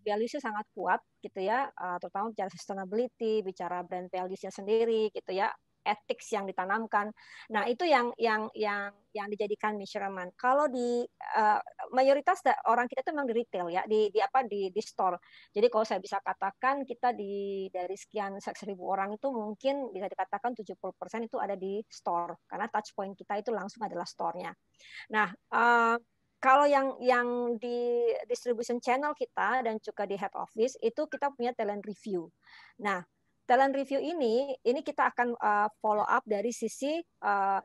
S10: values-nya sangat kuat gitu ya, terutama bicara sustainability, bicara brand values-nya sendiri gitu ya, ethics yang ditanamkan. Nah, itu yang dijadikan measurement. Kalau di mayoritas orang kita itu memang di retail ya, di store. Jadi kalau saya bisa katakan kita dari sekian 1.000 orang itu mungkin bisa dikatakan 70% itu ada di store karena touch point kita itu langsung adalah store-nya. Nah, kalau yang di distribution channel kita dan juga di head office itu kita punya talent review. Nah, talent review ini kita akan follow up dari sisi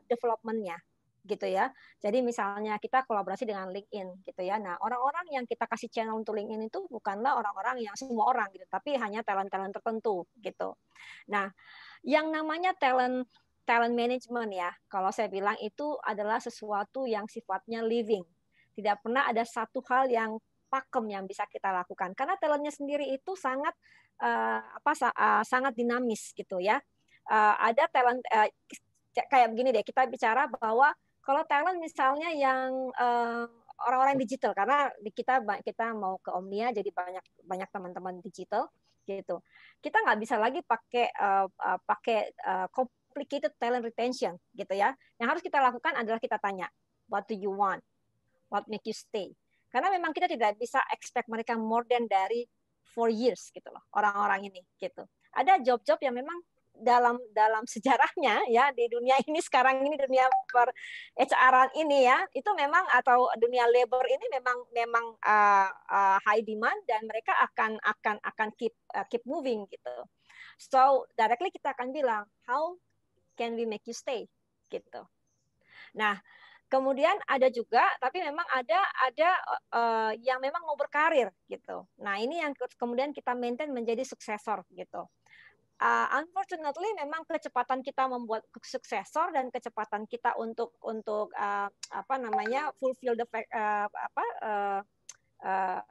S10: development-nya gitu ya. Jadi misalnya kita kolaborasi dengan LinkedIn gitu ya. Nah, orang-orang yang kita kasih channel untuk LinkedIn itu bukanlah orang-orang yang semua orang gitu, tapi hanya talent-talent tertentu gitu. Nah, yang namanya talent management ya, kalau saya bilang itu adalah sesuatu yang sifatnya living. Tidak pernah ada satu hal yang pakem yang bisa kita lakukan karena talentnya sendiri itu sangat sangat dinamis gitu ya. Ada talent kayak begini deh, kita bicara bahwa kalau talent misalnya yang orang-orang digital, karena kita mau ke Omnia jadi banyak teman-teman digital gitu. Kita nggak bisa lagi pakai complicated talent retention gitu ya. Yang harus kita lakukan adalah kita tanya, what do you want? What make you stay? Karena memang kita tidak bisa expect mereka more than dari 4 years gitu loh, orang-orang ini gitu. Ada job-job yang memang dalam sejarahnya ya di dunia ini sekarang ini, dunia per HR-an ini ya, itu memang, atau dunia labor ini memang high demand dan mereka akan keep moving gitu. So directly kita akan bilang, how can we make you stay gitu. Nah, kemudian ada juga, tapi memang ada yang memang mau berkarir gitu. Nah, ini yang kemudian kita maintain menjadi suksesor gitu. Unfortunately, memang kecepatan kita membuat suksesor dan kecepatan kita untuk fulfill the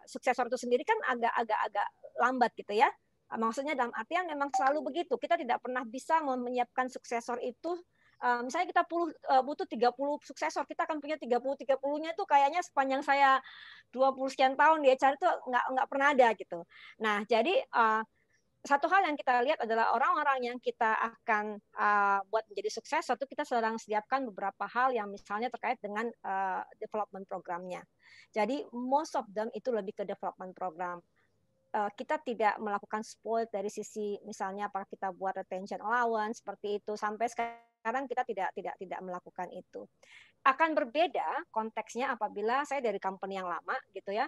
S10: suksesor itu sendiri kan agak lambat gitu ya. Maksudnya dalam artian memang selalu begitu. Kita tidak pernah bisa menyiapkan suksesor itu. Misalnya kita butuh 30 suksesor, kita akan punya 30-nya itu kayaknya sepanjang saya 20 sekian tahun di HR itu nggak pernah ada gitu. Nah, jadi satu hal yang kita lihat adalah orang-orang yang kita akan buat menjadi suksesor itu kita sedang siapkan beberapa hal yang misalnya terkait dengan development programnya. Jadi most of them itu lebih ke development program. Kita tidak melakukan spoil dari sisi misalnya apakah kita buat retention allowance seperti itu, sampai sekarang kita tidak melakukan itu. Akan berbeda konteksnya apabila saya dari company yang lama gitu ya.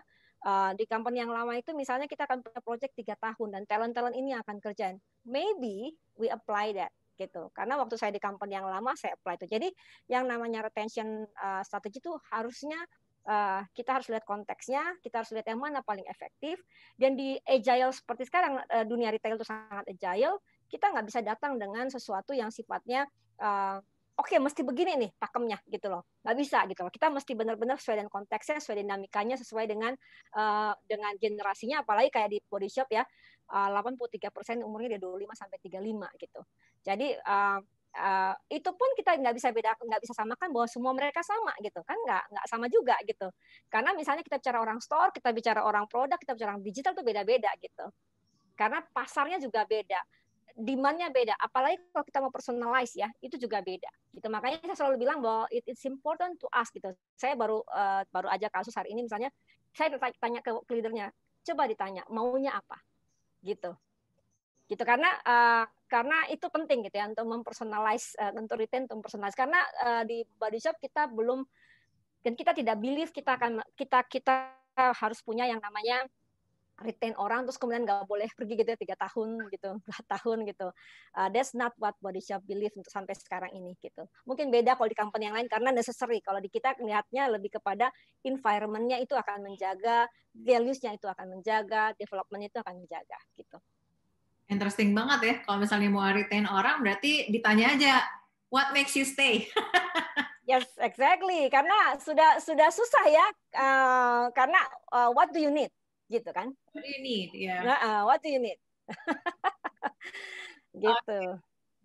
S10: Di company yang lama itu misalnya kita akan punya project 3 tahun dan talent ini akan kerjain. Maybe we apply that gitu. Karena waktu saya di company yang lama saya apply itu. Jadi yang namanya retention strategi itu harusnya kita harus lihat konteksnya, kita harus lihat yang mana paling efektif. Dan di agile seperti sekarang, dunia retail itu sangat agile, kita nggak bisa datang dengan sesuatu yang sifatnya oke, mesti begini nih pakemnya gitu loh. Nggak bisa gitu loh. Kita mesti benar-benar sesuai dengan konteksnya, sesuai dinamikanya, sesuai dengan generasinya, apalagi kayak di body shop ya, 83% umurnya dari 25 sampai 35 gitu. Jadi itu pun kita nggak bisa samakan bahwa semua mereka sama gitu kan, nggak sama juga gitu. Karena misalnya kita bicara orang store, kita bicara orang produk, kita bicara orang digital tuh beda-beda gitu. Karena pasarnya juga beda, demand-nya beda. Apalagi kalau kita mau personalize ya, itu juga beda. Gitu. Makanya saya selalu bilang bahwa it's important to us gitu. Saya baru aja kasus hari ini misalnya, saya tanya ke leadernya, coba ditanya maunya apa, gitu karena itu penting gitu ya untuk mempersonalize, untuk retain, untuk mempersonalize. Karena di body shop kita belum, dan kita tidak believe kita harus punya yang namanya retain orang terus kemudian nggak boleh pergi gitu 3 tahun gitu, 4 tahun gitu. That's not what body shop believe untuk sampai sekarang ini gitu. Mungkin beda kalau di company yang lain karena necessary. Kalau di kita melihatnya lebih kepada environment-nya itu akan menjaga, values-nya itu akan menjaga, development itu akan menjaga gitu.
S9: Interesting banget ya. Kalau misalnya mau retain orang, berarti ditanya aja, what makes you stay?
S10: Yes, exactly. Karena sudah susah ya. Karena what do you need, gitu kan?
S9: What do you need? Yeah.
S10: What do you need? Gitu.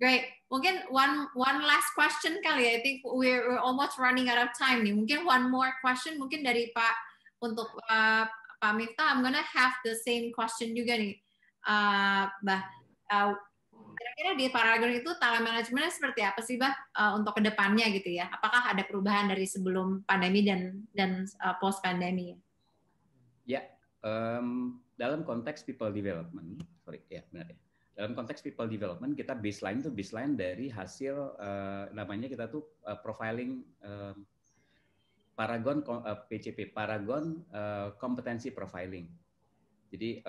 S9: Great. Mungkin one last question kali ya. I think we're almost running out of time nih. Mungkin one more question. Mungkin dari Pak untuk Pak Miftah. I'm gonna have the same question juga nih. Bah, kira-kira di Paragon itu talent manajemennya seperti apa sih, Bah, untuk kedepannya gitu ya? Apakah ada perubahan dari sebelum pandemi dan post pandemi?
S8: Ya, dalam konteks people development, benar ya. Dalam konteks people development kita baseline dari hasil namanya kita tuh profiling Paragon PCP, Paragon kompetensi profiling. Jadi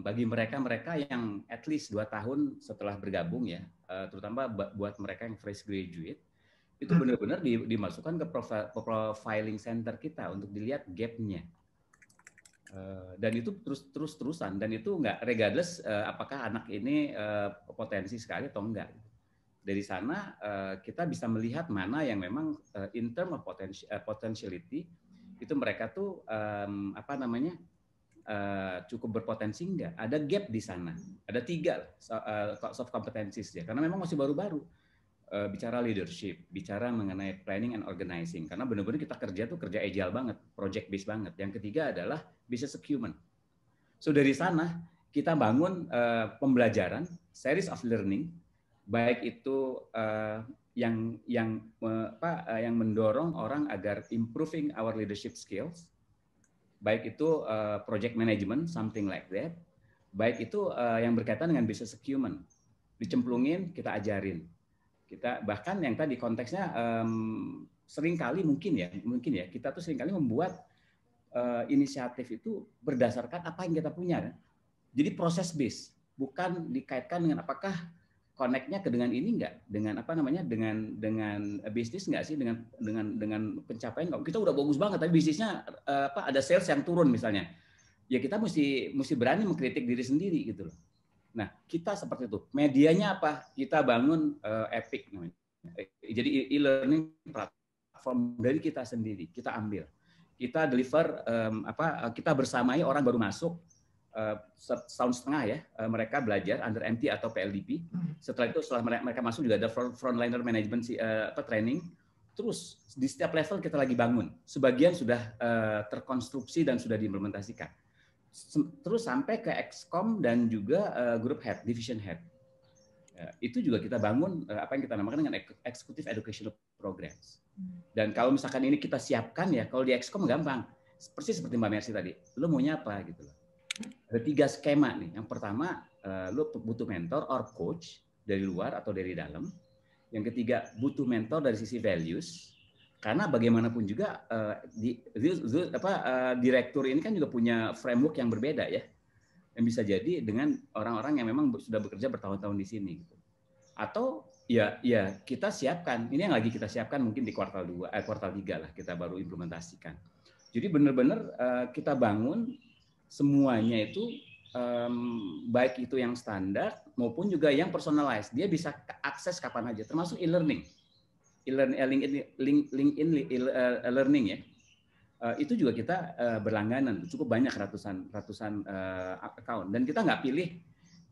S8: bagi mereka yang at least 2 tahun setelah bergabung ya, terutama buat mereka yang fresh graduate, itu benar-benar dimasukkan ke profiling center kita untuk dilihat gap-nya. Dan itu terus-terusan, dan itu nggak regardless apakah anak ini potensi sekali atau enggak. Dari sana kita bisa melihat mana yang memang in term of potentiality itu mereka tuh cukup berpotensi enggak, ada gap di sana, ada 3 soft competencies ya, karena memang masih baru-baru bicara leadership, bicara mengenai planning and organizing, karena benar-benar kita kerja agile banget, project based banget. Yang ketiga adalah business acumen. So dari sana kita bangun pembelajaran, series of learning, baik itu yang mendorong orang agar improving our leadership skills, baik itu project management, something like that, baik itu yang berkaitan dengan business acumen, dicemplungin, kita ajarin. Kita bahkan yang tadi konteksnya seringkali mungkin ya kita tuh seringkali membuat inisiatif itu berdasarkan apa yang kita punya, kan? Jadi proses based, bukan dikaitkan dengan apakah connect-nya ke dengan ini enggak, dengan dengan bisnis enggak sih, dengan pencapaian enggak. Kita udah bagus banget tapi bisnisnya ada sales yang turun misalnya. Ya kita mesti berani mengkritik diri sendiri gitu loh. Nah, kita seperti itu. Medianya apa? Kita bangun Epic namanya. Jadi e-learning platform dari kita sendiri, kita ambil. Kita deliver kita bersamai orang baru masuk setahun setengah ya, mereka belajar under MT atau PLDP. Setelah itu mereka masuk juga ada frontliner management training. Terus di setiap level kita lagi bangun. Sebagian sudah terkonstruksi dan sudah diimplementasikan. Terus sampai ke Excom dan juga group head, division head. Itu juga kita bangun apa yang kita namakan dengan executive educational programs. Dan kalau misalkan ini kita siapkan ya, kalau di Excom gampang. Persis seperti Mbak Mercy tadi, lo maunya apa gitu loh. Ada 3 skema nih. Yang pertama, lo butuh mentor or coach dari luar atau dari dalam. Yang ketiga, butuh mentor dari sisi values. Karena bagaimanapun juga direktur ini kan juga punya framework yang berbeda ya, yang bisa jadi dengan orang-orang yang memang sudah bekerja bertahun-tahun di sini gitu. Atau ya kita siapkan, ini yang lagi kita siapkan mungkin di kuartal 3 lah kita baru implementasikan. Jadi benar-benar kita bangun semuanya itu baik itu yang standar maupun juga yang personalized. Dia bisa akses kapan aja, termasuk e-learning. LinkedIn Learning ya. Itu juga kita berlangganan, cukup banyak ratusan account, dan kita nggak pilih,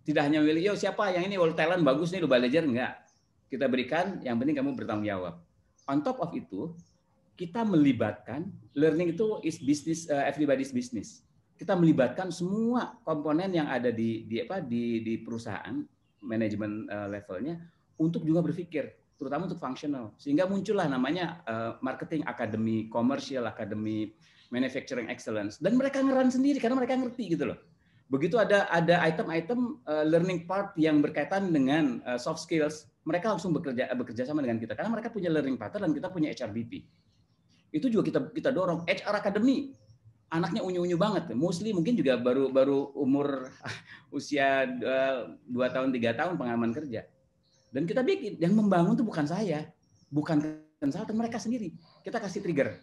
S8: tidak hanya milih, yo siapa yang ini world talent bagus nih, lu belajar, enggak. Kita berikan, yang penting kamu bertanggung jawab. On top of itu, kita melibatkan, learning itu is business, everybody's business. Kita melibatkan semua komponen yang ada di perusahaan, manajemen levelnya, untuk juga berpikir, terutama untuk functional, sehingga muncullah namanya marketing academy, commercial academy, manufacturing excellence, dan mereka ngeran sendiri karena mereka ngerti gitu loh. Begitu ada item-item learning part yang berkaitan dengan soft skills, mereka langsung bekerja sama dengan kita karena mereka punya learning partner dan kita punya HRBP. Itu juga kita dorong. HR Academy, anaknya unyu-unyu banget, mostly mungkin juga baru umur usia 2 tahun 3 tahun pengalaman kerja. Dan kita bikin, yang membangun itu bukan saya, bukan konsultan, mereka sendiri. Kita kasih trigger.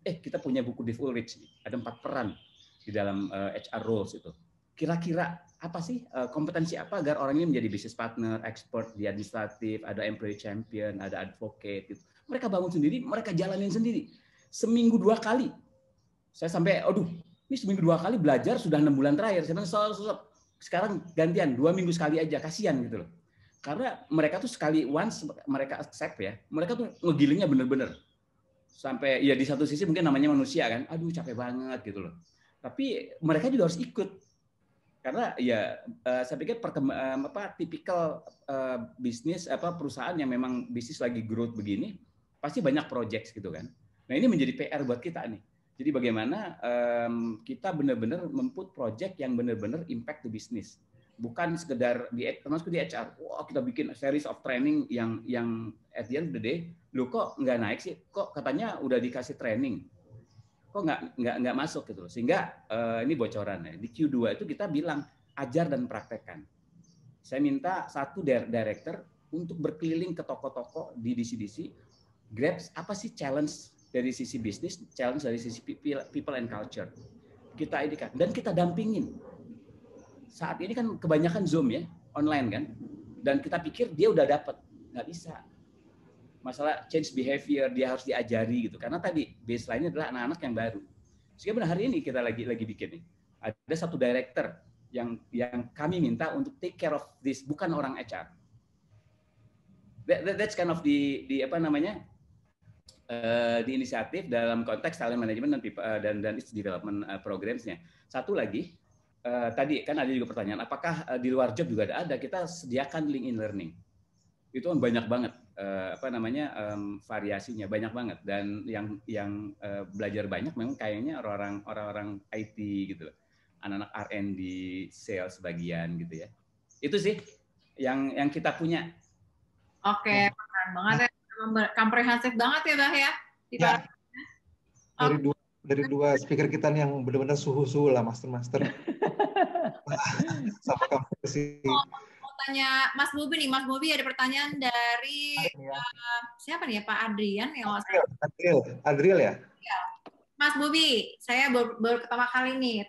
S8: Kita punya buku Dave Ulrich, ada 4 peran di dalam HR roles itu. Kira-kira apa sih kompetensi apa agar orang ini menjadi business partner, expert di administratif, ada employee champion, ada advocate gitu. Mereka bangun sendiri, mereka jalanin sendiri. Seminggu 2 kali. Saya sampai, ini seminggu 2 kali belajar sudah 6 bulan terakhir. Saya bilang, sekarang gantian 2 minggu sekali aja, kasihan gitu loh. Karena mereka tuh sekali once mereka accept ya, mereka tuh ngegilingnya bener-bener. Sampai ya di satu sisi mungkin namanya manusia kan, aduh capek banget gitu loh. Tapi mereka juga harus ikut. Karena ya saya pikir tipikal bisnis perusahaan yang memang bisnis lagi growth begini, pasti banyak projects gitu kan. Nah, ini menjadi PR buat kita nih. Jadi bagaimana kita benar-benar memput project yang benar-benar impact to business. Bukan sekedar termasuk di HR, kita bikin series of training yang at the end of the day, lu kok nggak naik sih? Kok katanya udah dikasih training, kok nggak masuk gitu loh. Sehingga ini bocoran ya. Di Q2 itu kita bilang ajar dan praktekkan. Saya minta 1 director untuk berkeliling ke toko-toko di DC-DC, grab apa sih challenge dari sisi bisnis, challenge dari sisi people and culture. Kita ini kan, dan kita dampingin. Saat ini kan kebanyakan Zoom ya, online kan, dan kita pikir dia udah dapat, nggak bisa. Masalah change behavior dia harus diajari gitu, karena tadi baseline-nya adalah anak-anak yang baru. Sehingga hari ini kita lagi bikin nih, ada 1 director yang kami minta untuk take care of this, bukan orang HR. That's kind of di inisiatif dalam konteks talent management dan its development programs-nya. Satu lagi. Tadi kan ada juga pertanyaan, apakah di luar job juga ada? Kita sediakan LinkedIn Learning. Itu kan banyak banget, variasinya banyak banget, dan yang belajar banyak memang kayaknya orang-orang IT gitu, anak-anak R&D, sales bagian gitu ya. Itu sih yang kita punya.
S9: Oke, keren banget ya, komprehensif banget ya Bah ya.
S3: Dari dua speaker kita nih yang benar-benar suhu-suhu lah, master. Sama kamu sih.
S9: Mau tanya Mas Bobi nih, Mas Bobi ada pertanyaan dari siapa nih ya, Pak Adrian ya?
S3: Adriel ya?
S9: Mas Bobi, saya baru pertama kali nih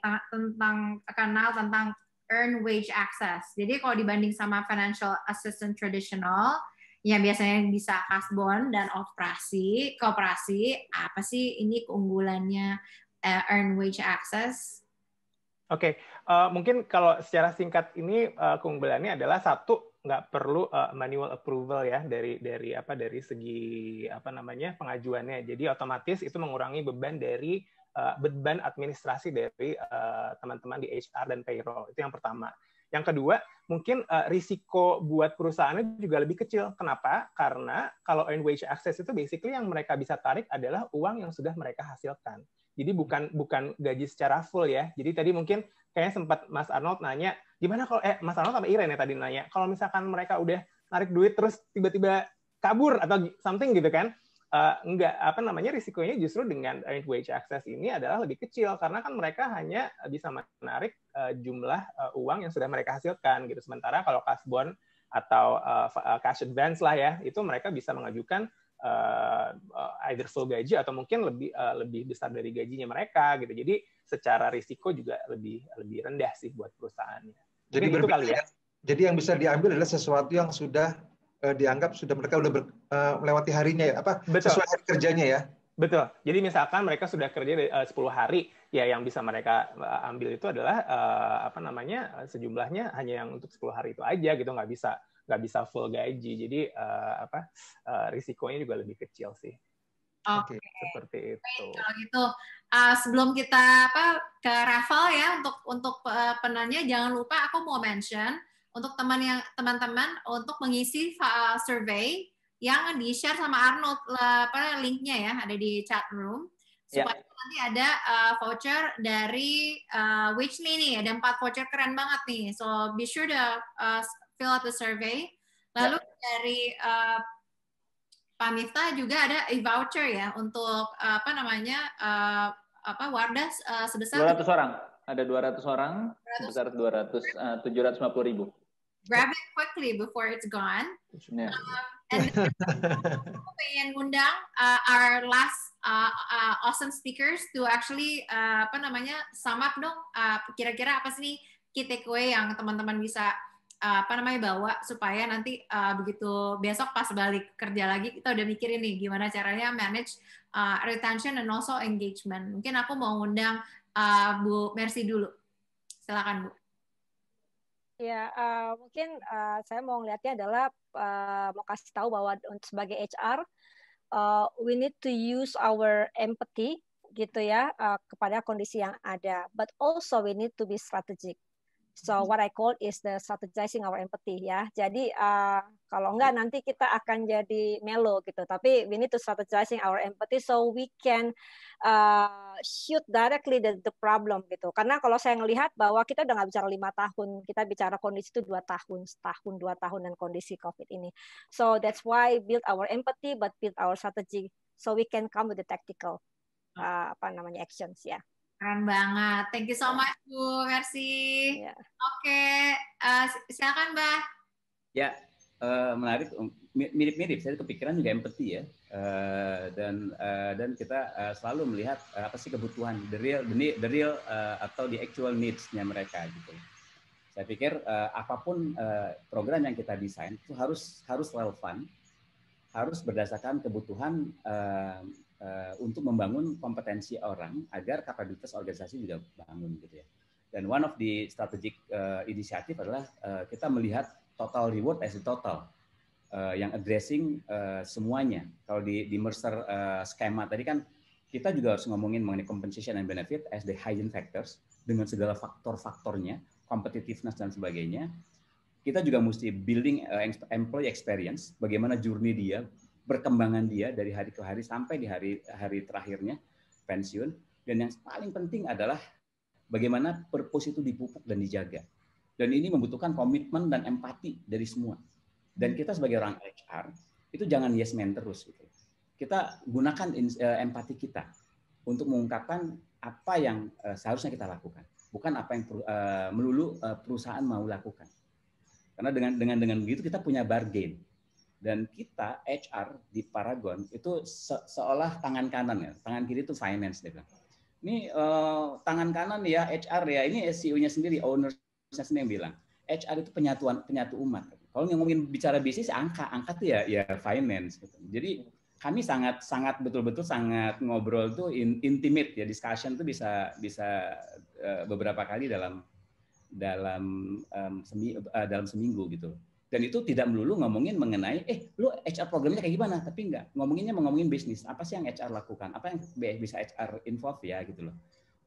S9: kenal tentang earned wage access. Jadi kalau dibanding sama financial assistant traditional, yang biasanya bisa kasbon dan kooperasi, apa sih ini keunggulannya earned wage access?
S4: Oke, mungkin kalau secara singkat ini keunggulannya adalah 1, nggak perlu manual approval ya dari segi pengajuannya. Jadi otomatis itu mengurangi beban administrasi dari teman-teman di HR dan payroll. Itu yang pertama. Yang kedua, mungkin risiko buat perusahaannya juga lebih kecil. Kenapa? Karena kalau earned wage access itu basically yang mereka bisa tarik adalah uang yang sudah mereka hasilkan. Jadi bukan gaji secara full ya. Jadi tadi mungkin kayaknya sempat Mas Arnold nanya, gimana kalau Mas Arnold sama Iren ya tadi nanya, kalau misalkan mereka udah narik duit terus tiba-tiba kabur atau something gitu kan? Enggak, risikonya justru dengan earned wage access ini adalah lebih kecil karena kan mereka hanya bisa menarik jumlah uang yang sudah mereka hasilkan gitu. Sementara kalau kasbon atau cash advance lah ya, itu mereka bisa mengajukan either full gaji atau mungkin lebih besar dari gajinya mereka gitu. Jadi secara risiko juga lebih rendah sih buat perusahaannya.
S3: Jadi
S4: itu kali ya.
S3: Jadi yang bisa diambil adalah sesuatu yang sudah dianggap mereka sudah melewati harinya ya,
S4: Betul.
S3: sesuai hari kerjanya ya.
S4: Betul. Jadi misalkan mereka sudah kerja 10 hari, ya yang bisa mereka ambil itu adalah sejumlahnya hanya yang untuk 10 hari itu aja gitu, nggak bisa full gaji. Jadi risikonya juga lebih kecil sih.
S9: Oke.
S4: Seperti itu.
S9: Kalau gitu, sebelum kita ke raffle ya untuk penanya, jangan lupa aku mau mention untuk teman-teman untuk mengisi survey yang di-share sama Arnold, linknya ya, ada di chat room, supaya nanti ada voucher dari Whichly nih, ada 4 voucher keren banget nih, so be sure to fill out the survey. Lalu dari Pak Miftah juga ada e-voucher ya, untuk Wardah sebesar
S2: 200 orang, ada 200 orang, sebesar 750.000.
S9: Grab it quickly before it's gone.
S2: Yeah.
S9: And aku pengen ngundang our last awesome speakers to actually sum up dong, kira-kira apa sih nih key takeaway yang teman-teman bisa bawa supaya nanti begitu besok pas balik kerja lagi kita udah mikirin nih gimana caranya manage retention and also engagement. Mungkin aku mau ngundang Bu Mercy dulu. Silakan Bu.
S10: Ya, mungkin saya mau ngelihatnya adalah mau kasih tahu bahwa sebagai HR, we need to use our empathy gitu ya kepada kondisi yang ada, but also we need to be strategic. So what I call is the strategizing our empathy ya. Jadi kalau enggak nanti kita akan jadi melo gitu. Tapi we need to strategizing our empathy so we can shoot directly the problem gitu. Karena kalau saya ngelihat bahwa kita udah nggak bicara 5 tahun, kita bicara kondisi itu 2 tahun, setahun, 2 tahun dan kondisi COVID ini. So that's why build our empathy but build our strategy so we can come with the tactical actions ya.
S9: Keren banget. Thank you so much, Bu Mercy.
S10: Yeah.
S9: Oke, silakan, Mbak.
S8: Ya, menarik. Mirip-mirip. Saya kepikiran juga empathy ya. Dan kita selalu melihat apa sih kebutuhan, the real atau the actual needs-nya mereka gitu. Saya pikir apapun program yang kita desain itu harus relevan, harus berdasarkan kebutuhan untuk membangun kompetensi orang agar kapabilitas organisasi juga bangun gitu ya. Dan one of the strategic initiative adalah kita melihat total reward as a total yang addressing semuanya. Kalau di Mercer skema tadi kan kita juga harus ngomongin mengenai compensation and benefit as the hygiene factors dengan segala faktor-faktornya, competitiveness dan sebagainya. Kita juga mesti building employee experience, bagaimana journey dia, perkembangan dia dari hari ke hari sampai di hari terakhirnya pensiun. Dan yang paling penting adalah bagaimana purpose itu dipupuk dan dijaga. Dan ini membutuhkan komitmen dan empati dari semua. Dan kita sebagai orang HR itu jangan yes man terus gitu. Kita gunakan empati kita untuk mengungkapkan apa yang seharusnya kita lakukan, bukan apa yang melulu perusahaan mau lakukan. Karena dengan begitu kita punya bargain. Dan kita HR di Paragon itu seolah tangan kanan ya, tangan kiri itu finance dia bilang. Ini tangan kanan ya HR ya, ini CEO-nya sendiri, owner-nya sendiri yang bilang. HR itu penyatu umat. Kalau ngomongin bicara bisnis angka tuh ya finance gitu. Jadi kami sangat betul-betul sangat ngobrol tuh intimate ya, discussion tuh bisa beberapa kali dalam seminggu gitu. Dan itu tidak melulu ngomongin mengenai, lu HR programnya kayak gimana, tapi enggak. Ngomonginnya ngomongin bisnis, apa sih yang HR lakukan, apa yang bisa HR involve ya gitu loh.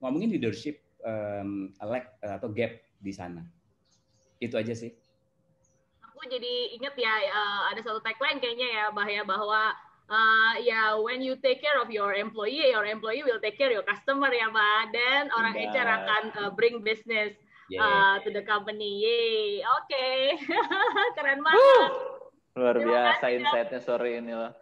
S8: Ngomongin leadership lack atau gap di sana. Itu aja sih.
S1: Aku jadi inget ya, ada satu tagline kayaknya ya, bahwa when you take care of your employee will take care of your customer ya, Mbak. Dan orang HR akan bring business to the company. Yay. Oke. Keren banget.
S2: Luar biasa insight-nya sore ini loh.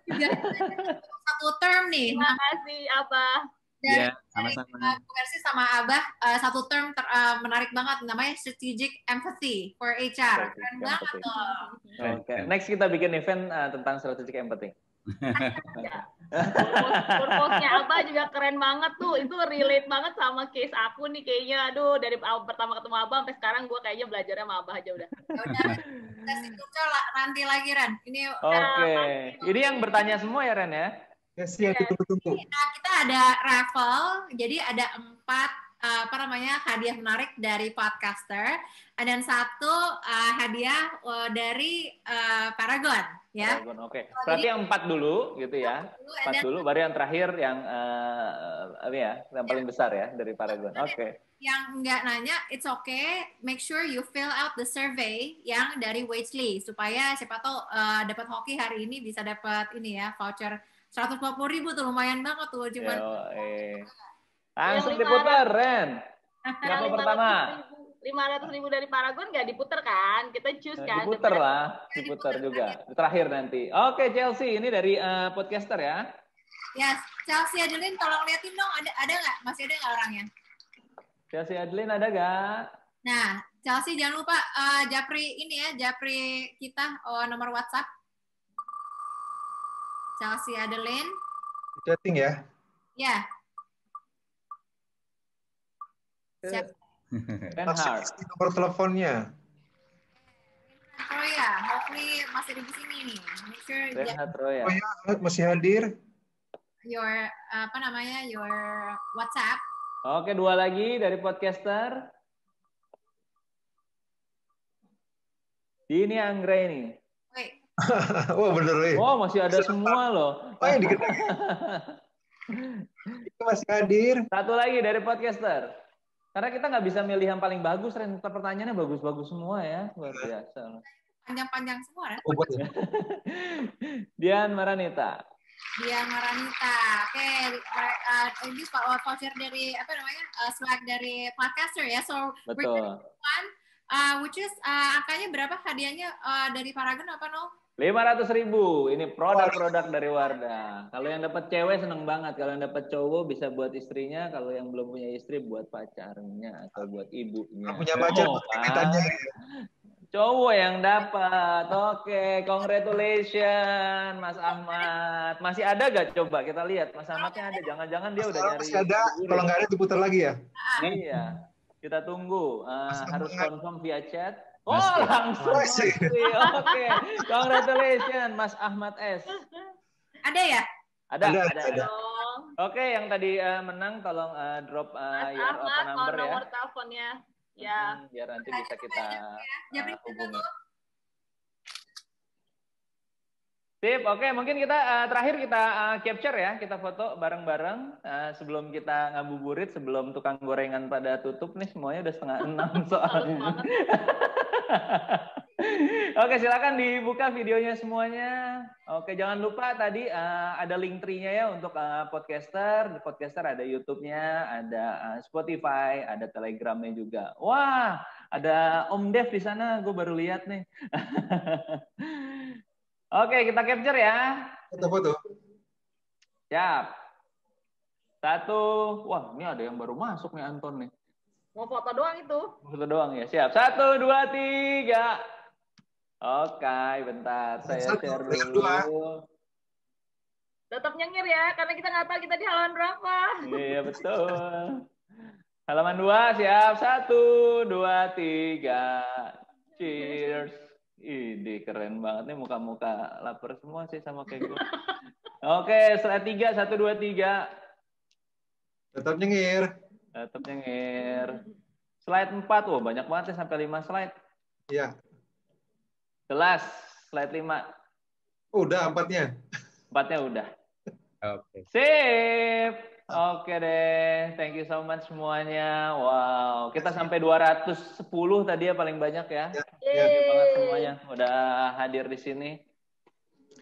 S9: Satu term nih.
S1: Terima kasih, Abah.
S8: Iya, sama-sama.
S9: Versi sama Abah, satu term menarik banget, namanya strategic empathy for HR. Keren banget tuh.
S2: Okay. Next kita bikin event tentang strategic empathy.
S1: Purpose-nya Abah juga keren banget tuh. Itu relate banget sama case aku nih kayaknya. Aduh, dari pertama ketemu Abah sampai sekarang gue kayaknya belajarnya sama Abah aja udah.
S9: Tes itu nanti lagi Ren. Ini
S2: Oke. Ini yang bertanya semua ya Ren ya?
S3: Yes, ya, tunggu.
S9: Kita ada raffle. Jadi ada 4 hadiah menarik dari podcaster dan 1 hadiah dari Paragon ya.
S2: Paragon, oke. Berarti yang 4 dulu gitu ya. 4 dulu baru yang terakhir yang yang paling besar ya dari Paragon. Oke.
S9: Yang nggak nanya, it's okay. Make sure you fill out the survey yang dari Wagely supaya siapa tahu dapat hoki hari ini bisa dapat ini ya voucher 150.000 tuh lumayan banget tuh cuman.
S2: Langsung diputar, Ren. Siapa pertama?
S1: 500.000 dari Paragon nggak diputer kan? Kita choose kan?
S2: Diputer lah, diputer juga. Terakhir nanti. Oke, Chelsea, ini dari podcaster ya?
S9: Yes, Chelsea Adeline, tolong liatin dong, ada nggak? Masih ada nggak orangnya?
S2: Chelsea Adeline ada nggak?
S9: Nah, Chelsea jangan lupa Japri ini ya, Japri kita nomor WhatsApp. Chelsea Adeline.
S3: Chatting ya?
S9: Ya.
S3: Siap. Nomor teleponnya.
S9: Troya, hopefully masih di sini nih. Make sure
S2: Troya.
S3: Masih hadir.
S9: Your your WhatsApp.
S2: Oke, 2 lagi dari podcaster. Ini Anggreni.
S9: Wait.
S3: Oh bener.
S2: Oh masih ada semua loh.
S3: Oh yang dikit. Itu masih hadir.
S2: 1 lagi dari podcaster. Karena kita nggak bisa milih yang paling bagus, Ren. Pertanyaannya bagus-bagus semua ya, luar biasa.
S9: Panjang-panjang semua, Ren.
S2: Dian Maranita.
S9: Dian Maranita. Oke, ini voucher dari swag dari podcaster ya. So
S2: betul.
S9: Which is angkanya berapa hadiahnya dari Paragon apa no?
S2: 500.000. Ini produk-produk dari Wardah. Kalau yang dapat cewek seneng banget. Kalau yang dapat cowok bisa buat istrinya. Kalau yang belum punya istri buat pacarnya atau buat ibunya.
S3: Punya pacar
S2: cowok yang dapat. Oke, congratulations Mas Ahmad. Masih ada gak? Coba kita lihat. Mas Ahmadnya ada. Jangan-jangan dia udah nyari.
S3: Masih ada. Kalau nggak ada diputar lagi ya.
S2: Iya. Kita tunggu. Harus confirm via chat. Oh, langsung. Oke. Congratulations Mas Ahmad S.
S9: Ada ya?
S2: Ada. Oke, yang tadi menang tolong drop your number ya.
S1: Nomor teleponnya. Ya.
S2: Biar nanti bisa kita hubungi. Sip, oke. Mungkin kita terakhir kita capture ya. Kita foto bareng-bareng sebelum kita ngabuburit, sebelum tukang gorengan pada tutup nih. Semuanya udah 5:30 soalnya. Oke, silakan dibuka videonya semuanya. Oke, jangan lupa tadi ada link tree-nya ya untuk podcaster. Di podcaster ada YouTube-nya, ada Spotify, ada Telegram-nya juga. Wah, ada Om Dev di sana. Gue baru lihat nih. Oke, kita capture ya.
S3: Foto-foto.
S2: Siap. 1. Wah, ini ada yang baru masuk nih Anton nih.
S1: Mau foto doang itu.
S2: Foto doang ya. Siap. 1, 2, 3. Oke, bentar. Saya share dulu.
S1: Tetap nyengir ya, karena kita nggak tahu kita di halaman berapa.
S2: Iya, betul. Halaman 2, siap. 1, 2, 3. Cheers. Ide keren banget nih muka-muka lapar semua sih sama kayak gue. Oke, slide 3, 1, 2, 3.
S3: Tetap nyengir.
S2: Tetap nyengir. Slide 4, wah banyak banget ya sampai 5 slide.
S3: Iya.
S2: Jelas, slide 5.
S3: Udah 4-nya.
S2: 4-nya udah.
S8: Oke.
S2: Sip. Oke deh, thank you so much semuanya. Wow, kita sampai 210 tadi ya paling banyak ya. Thank you banget semuanya udah hadir di sini.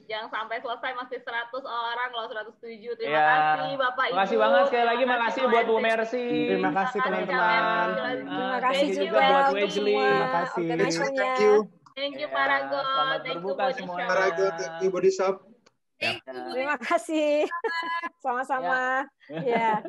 S1: Jangan sampai selesai masih 100 orang loh, 107. Terima
S2: ya,
S1: kasih Bapak Ibu.
S2: Terima kasih banget sekali lagi, makasih buat Bu Mercy.
S4: Terima kasih teman-teman.
S10: Terima kasih juga
S2: buat Wagely.
S4: Terima kasih.
S1: Thank you Paragon.
S2: Selamat berbuka semuanya.
S3: Paragon, thank you Body Shop.
S10: Terima kasih. Sama-sama. Ya.